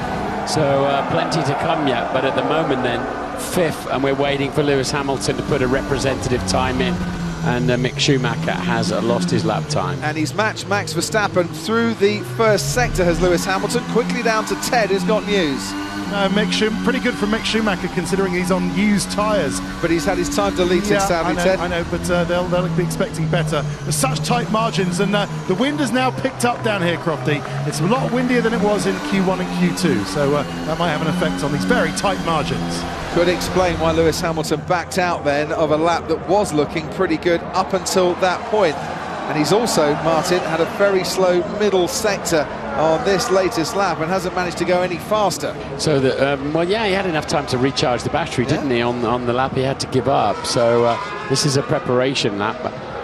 So plenty to come yet, but at the moment then, fifth, and we're waiting for Lewis Hamilton to put a representative time in. And Mick Schumacher has lost his lap time. And he's matched Max Verstappen through the first sector, has Lewis Hamilton. Quickly down to Ted, who's got news. Pretty good for Mick Schumacher considering he's on used tyres. But he's had his time deleted, sadly, Ted. I know, but they'll be expecting better. There's such tight margins, and the wind has now picked up down here, Crofty. It's a lot windier than it was in Q1 and Q2, so that might have an effect on these very tight margins. Could explain why Lewis Hamilton backed out then of a lap that was looking pretty good up until that point. And he's also, Martin, had a very slow middle sector on this latest lap and hasn't managed to go any faster. So, he had enough time to recharge the battery, didn't he, on the lap he had to give up. So this is a preparation lap.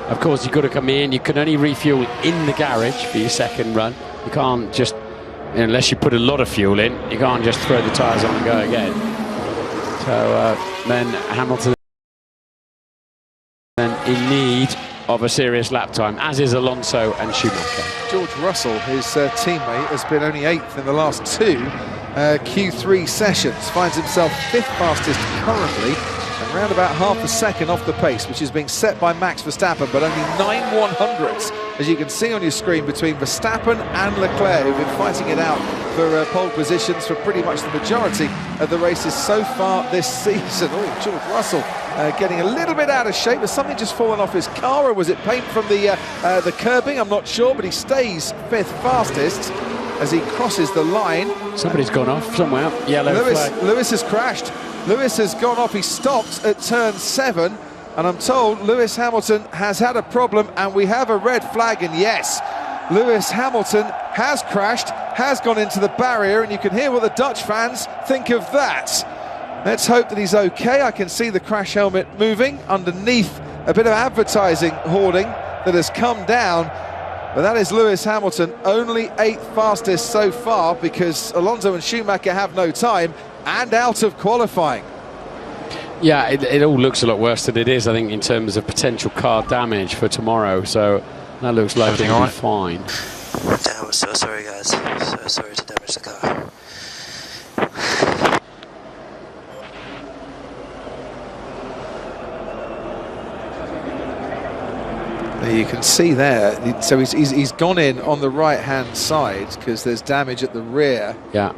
Of course, you've got to come in. You can only refuel in the garage for your second run. You can't just, unless you put a lot of fuel in, you can't just throw the tyres on and go again. So then Hamilton in need of a serious lap time, as is Alonso and Schumacher. George Russell, his teammate, has been only 8th in the last two Q3 sessions. Finds himself 5th fastest currently, and around about half a second off the pace, which is being set by Max Verstappen, but only 9/100ths, as you can see on your screen, between Verstappen and Leclerc, who've been fighting it out for pole positions for pretty much the majority of the races so far this season. Oh, George Russell getting a little bit out of shape. Has something just fallen off his car, or was it paint from the curbing? I'm not sure, but he stays 5th fastest as he crosses the line. Somebody's gone off somewhere. Yellow flag. Lewis has crashed. Lewis has gone off. He stopped at turn 7, and I'm told Lewis Hamilton has had a problem, and we have a red flag. And yes, Lewis Hamilton has crashed, has gone into the barrier, and you can hear what the Dutch fans think of that. Let's hope that he's okay. I can see the crash helmet moving underneath a bit of advertising hoarding that has come down. But that is Lewis Hamilton, only 8th fastest so far, because Alonso and Schumacher have no time and out of qualifying. Yeah, it all looks a lot worse than it is, I think, in terms of potential car damage for tomorrow. So that looks like it'll be fine. Damn, I'm so sorry, guys. So sorry to damage the car. You can see there, so he's gone in on the right-hand side because there's damage at the rear. Yeah.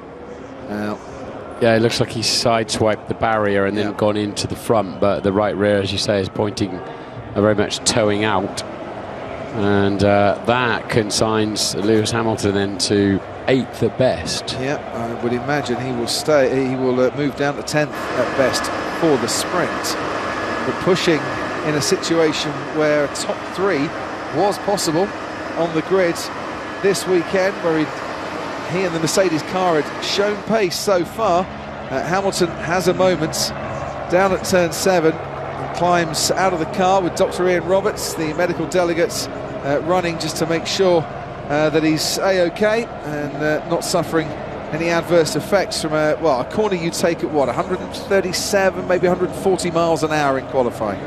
Yeah, it looks like he's sideswiped the barrier and then gone into the front, but the right rear, as you say, is pointing, very much towing out. And that consigns Lewis Hamilton then to 8th at best. Yeah, I would imagine he will stay. He will move down to 10th at best for the sprint. But pushing in a situation where a top 3 was possible on the grid this weekend, where he and the Mercedes car had shown pace so far. Hamilton has a moment down at turn 7 and climbs out of the car with Dr. Ian Roberts, the medical delegates, running just to make sure that he's A-OK and not suffering any adverse effects from a corner you take at 137, maybe 140 miles an hour in qualifying.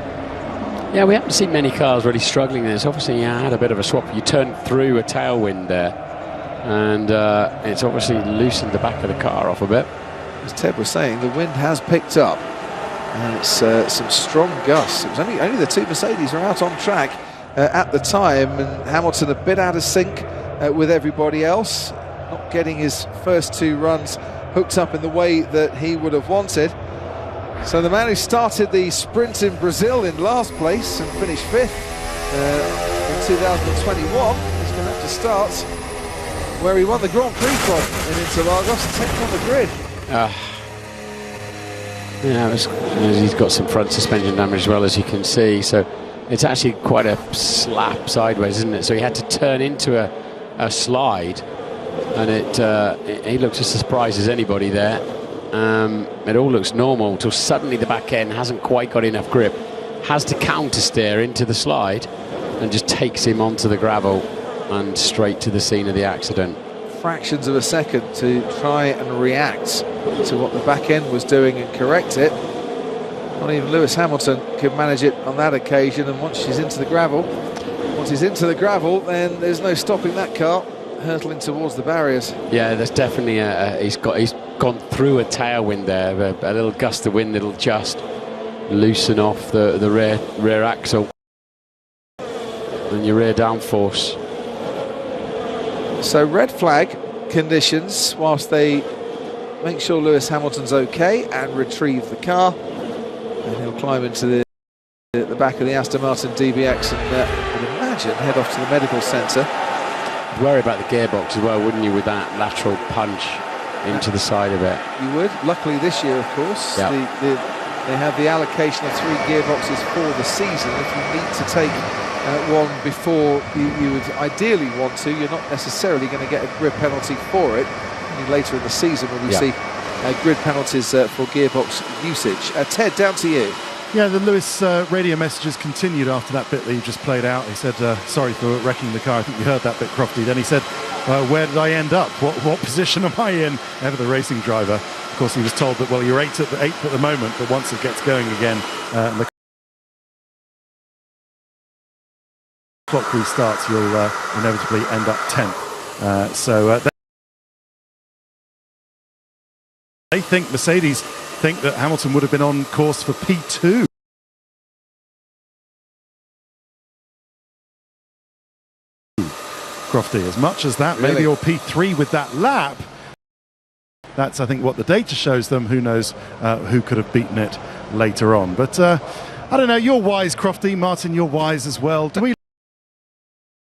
Yeah, we haven't seen many cars really struggling there. It's obviously had a bit of a swap. You turned through a tailwind there, and it's obviously loosened the back of the car off a bit. As Ted was saying, the wind has picked up, and it's some strong gusts. It was only the two Mercedes were out on track at the time, and Hamilton a bit out of sync with everybody else, not getting his first 2 runs hooked up in the way that he would have wanted. So the man who started the sprint in Brazil in last place and finished 5th in 2021 is going to have to start where he won the Grand Prix from in Interlagos, 10th on the grid. Yeah, he's got some front suspension damage as well, as you can see, so it's actually quite a slap sideways, isn't it? So he had to turn into a slide, and he looks as surprised as anybody there. It all looks normal until suddenly the back end hasn't quite got enough grip, has to counter steer into the slide, and just takes him onto the gravel and straight to the scene of the accident. Fractions of a second to try and react to what the back end was doing and correct it. Not even Lewis Hamilton could manage it on that occasion, and once he's into the gravel, then there's no stopping that car hurtling towards the barriers. Yeah, there's definitely he's gone through a tailwind there, a little gust of wind that'll just loosen off the rear axle and your rear downforce. So red flag conditions whilst they make sure Lewis Hamilton's okay and retrieve the car, and he'll climb into the back of the Aston Martin DBX and I'd imagine head off to the medical centre. You'd worry about the gearbox as well, wouldn't you, with that lateral punch into the side of it? You would. Luckily this year, of course, yep. They have the allocation of 3 gearboxes for the season. If you need to take one before you would ideally want to, you're not necessarily going to get a grid penalty for it. Only later in the season when we see grid penalties for gearbox usage. Ted, down to you. Yeah, the Lewis radio messages continued after that bit that you just played out. He said, sorry for wrecking the car. I think you heard that bit, Crofty. Then he said, where did I end up? What position am I in? Ever the racing driver. Of course, he was told that, well, you're 8th at the moment, but once it gets going again, and the clock restarts, you'll inevitably end up 10th. They think, Mercedes think that Hamilton would have been on course for P2. Crofty, as much as that, really? Maybe, or P3 with that lap. That's, I think, what the data shows them. Who knows who could have beaten it later on. But I don't know, you're wise, Crofty. Martin, you're wise as well. Do we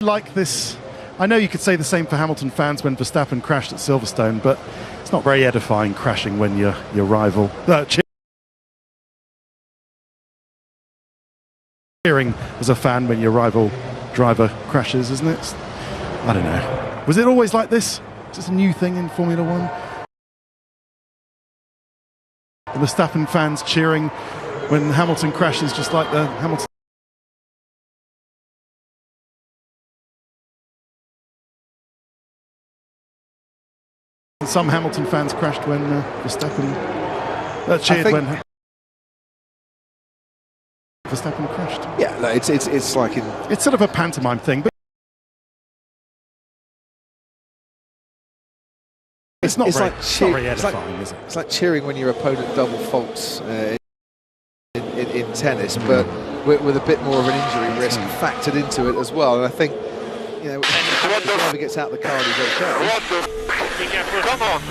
like this? I know you could say the same for Hamilton fans when Verstappen crashed at Silverstone, but it's not very edifying crashing when your rival... cheering as a fan when your rival driver crashes, isn't it? I don't know. Was it always like this? Is this a new thing in Formula One? The Verstappen fans cheering when Hamilton crashes, just like the Hamilton... Some Hamilton fans crashed when Verstappen cheered when Verstappen crashed. Yeah, no, it's like it's sort of a pantomime thing, but it's not very edifying, is it? It's like cheering when your opponent double faults in tennis, but with a bit more of an injury risk factored into it as well. And I think, you know, if the driver gets out the car, he's okay. Be careful. Come on.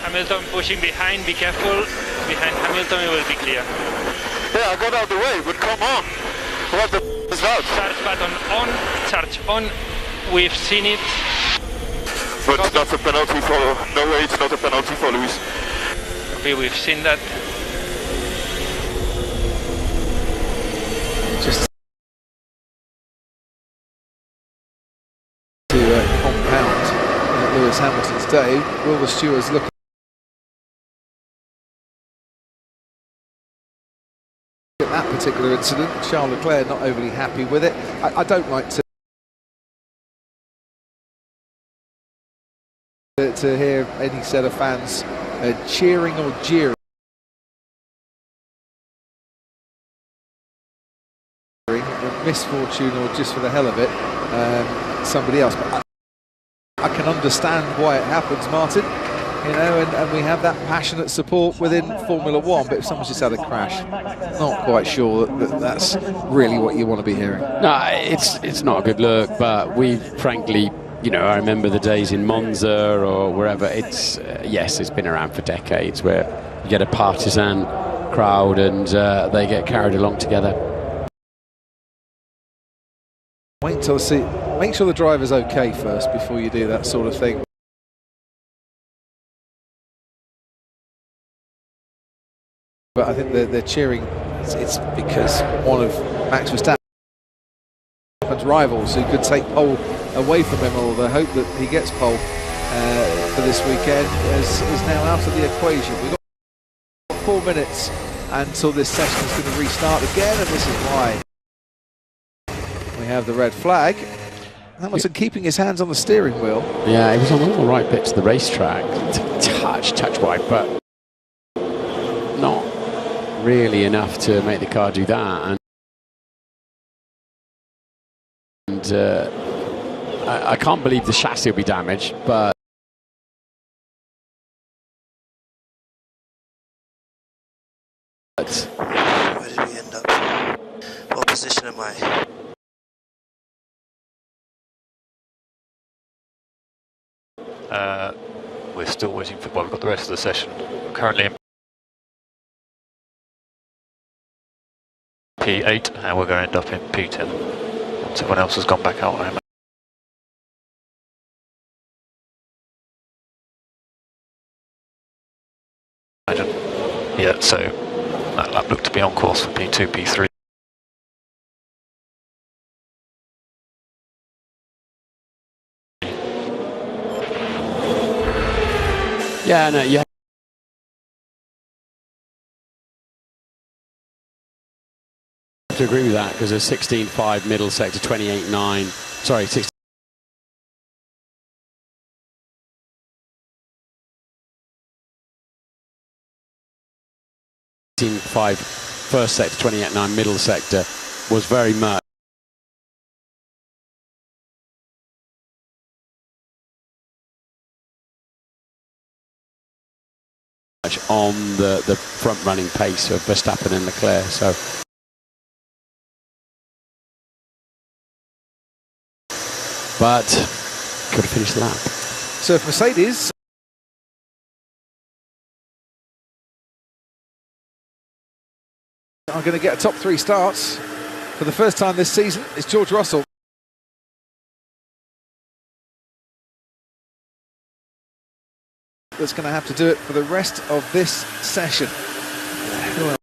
Hamilton pushing behind. Be careful. Behind Hamilton, it will be clear. Yeah, I got out of the way, but come on. What the is that? Charge button on. Charge on. We've seen it. But it's not a penalty for... No way, it's not a penalty for Lewis. Okay, we've seen that. Just to compound Lewis Hamilton's day, will the stewards look at that particular incident? Charles Leclerc not overly happy with it. I don't like to hear any set of fans cheering or jeering with misfortune or just for the hell of it somebody else. But I can understand why it happens, Martin, you know, and we have that passionate support within Formula One, but if someone's just had a crash, not quite sure that's really what you want to be hearing. No, it's not a good look, but we frankly, you know, I remember the days in Monza or wherever. It's yes, it's been around for decades where you get a partisan crowd, and they get carried along together. Wait till see. Make sure the driver's okay first before you do that sort of thing. But I think they're cheering. It's because one of Max Verstappen's rivals who could take pole away from him, or the hope that he gets pole for this weekend is now out of the equation. We've got 4 minutes until this session is going to restart again, and this is why we have the red flag. Hamilton keeping his hands on the steering wheel. Yeah, he was on all the right bits of the racetrack. Touch wide, but not really enough to make the car do that. And I can't believe the chassis will be damaged, but where did we end up? What position am I? We're still waiting for, well, we've got the rest of the session. We're currently in P8 and we're going to end up in P10 once everyone else has gone back out, I imagine. Yeah, so that lap looked to be on course for P2, P3. yeah, no, yeah. To agree with that, because a 16.5 middle sector, 28.9. Sorry, 16.5 first sector, 28.9 middle sector was very much on the front running pace of Verstappen and Leclerc. So. But could have finished the lap. So if Mercedes are going to get a top 3 starts for the first time this season, it's George Russell. That's going to have to do it for the rest of this session. Who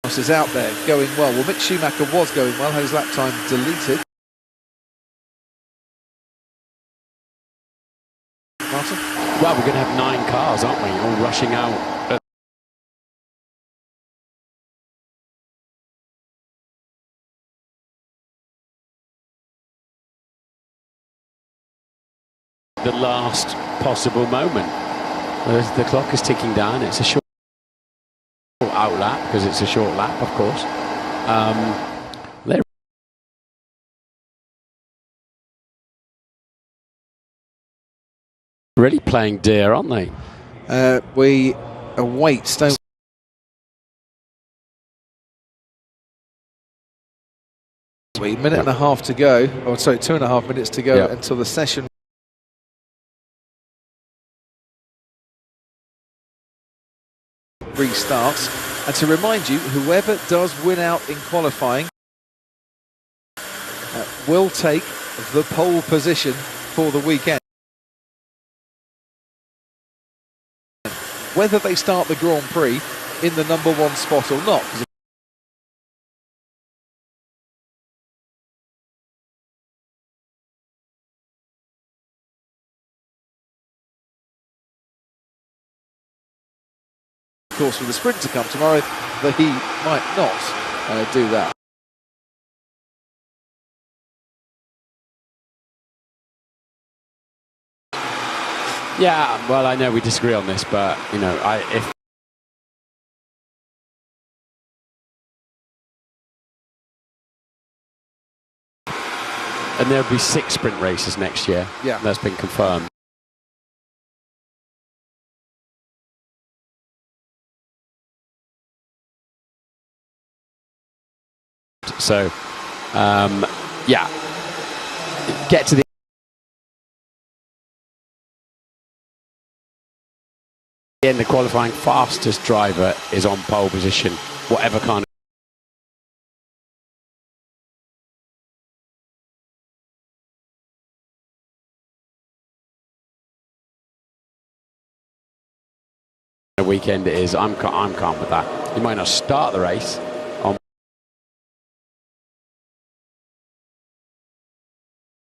else is out there going well? Well, Mick Schumacher was going well, had his lap time deleted. Martin? Well, we're going to have 9 cars, aren't we, all rushing out. The last possible moment. The clock is ticking down. It's a short out lap, because it's a short lap, of course. They're really playing dear, aren't they? We await Stone. Minute and a half to go, or sorry, 2.5 minutes to go until the session restarts. And to remind you, whoever does win out in qualifying will take the pole position for the weekend. Whether they start the Grand Prix in the #1 spot or not. Of course, with the sprint to come tomorrow, that he might not do that. Yeah, well, I know we disagree on this, but you know, and there'll be 6 sprint races next year. Yeah, that's been confirmed. So, yeah, get to the In the qualifying, fastest driver is on pole position, whatever kind of weekend it is. I'm calm with that. You might not start the race on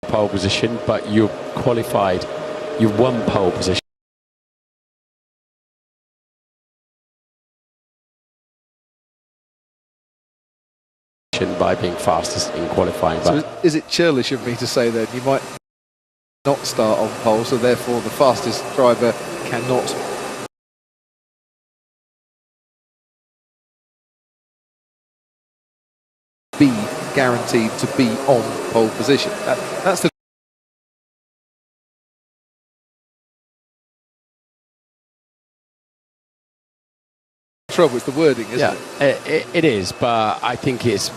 pole position, but you're qualified, you've won pole position by being fastest in qualifying. So is it churlish of me to say then you might not start on pole, so therefore the fastest driver cannot be guaranteed to be on pole position? That's the trouble. It's the wording, isn't it? It is, but I think it's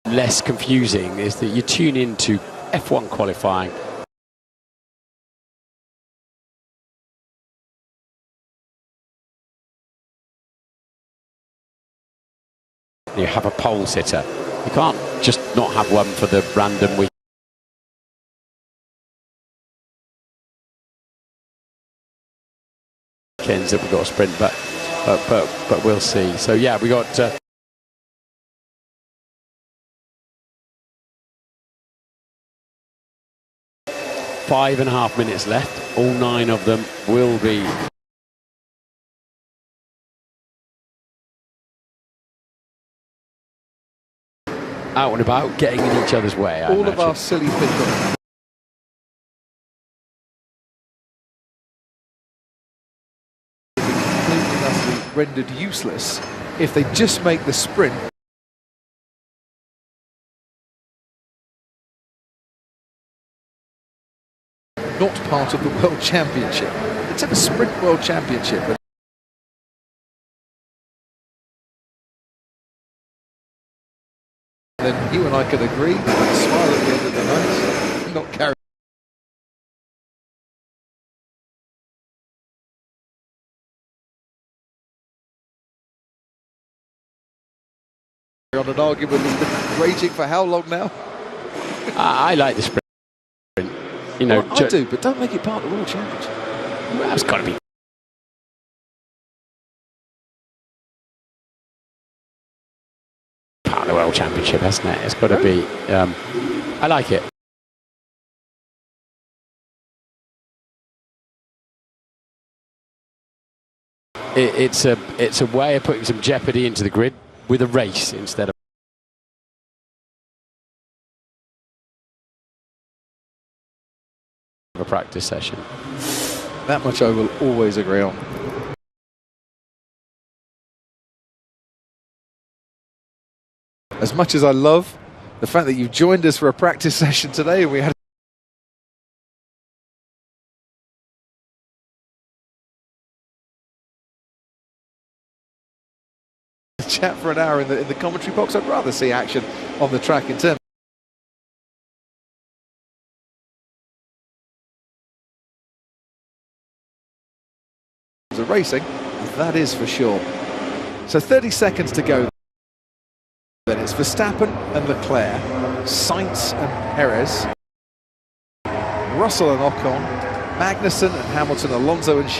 less confusing is that you tune into F1 qualifying. You have a pole sitter. You can't just not have one for the random week. That we've got a sprint, but we'll see. So yeah, we got 5.5 minutes left. All 9 of them will be out and about, getting in each other's way. All of our silly pit rendered useless if they just make the sprint not part of the World Championship. It's a sprint World Championship. But then you and I can agree and smile at the end of the night, not carry on an argument that's been raging for how long now? I like the sprint. You know, well, I do, but don't make it part of the World Championship. Well, that's got to be part of the World Championship, hasn't it? It's got to be. I like it. It's a way of putting some jeopardy into the grid with a race instead of a practice session. That much I will always agree on. As much as I love the fact that you've joined us for a practice session today, and we had a chat for an hour in the commentary box, I'd rather see action on the track in terms of racing, that is for sure. So 30 seconds to go. Then it's Verstappen and Leclerc, Sainz and Perez, Russell and Ocon, Magnussen and Hamilton, Alonso and Schumacher.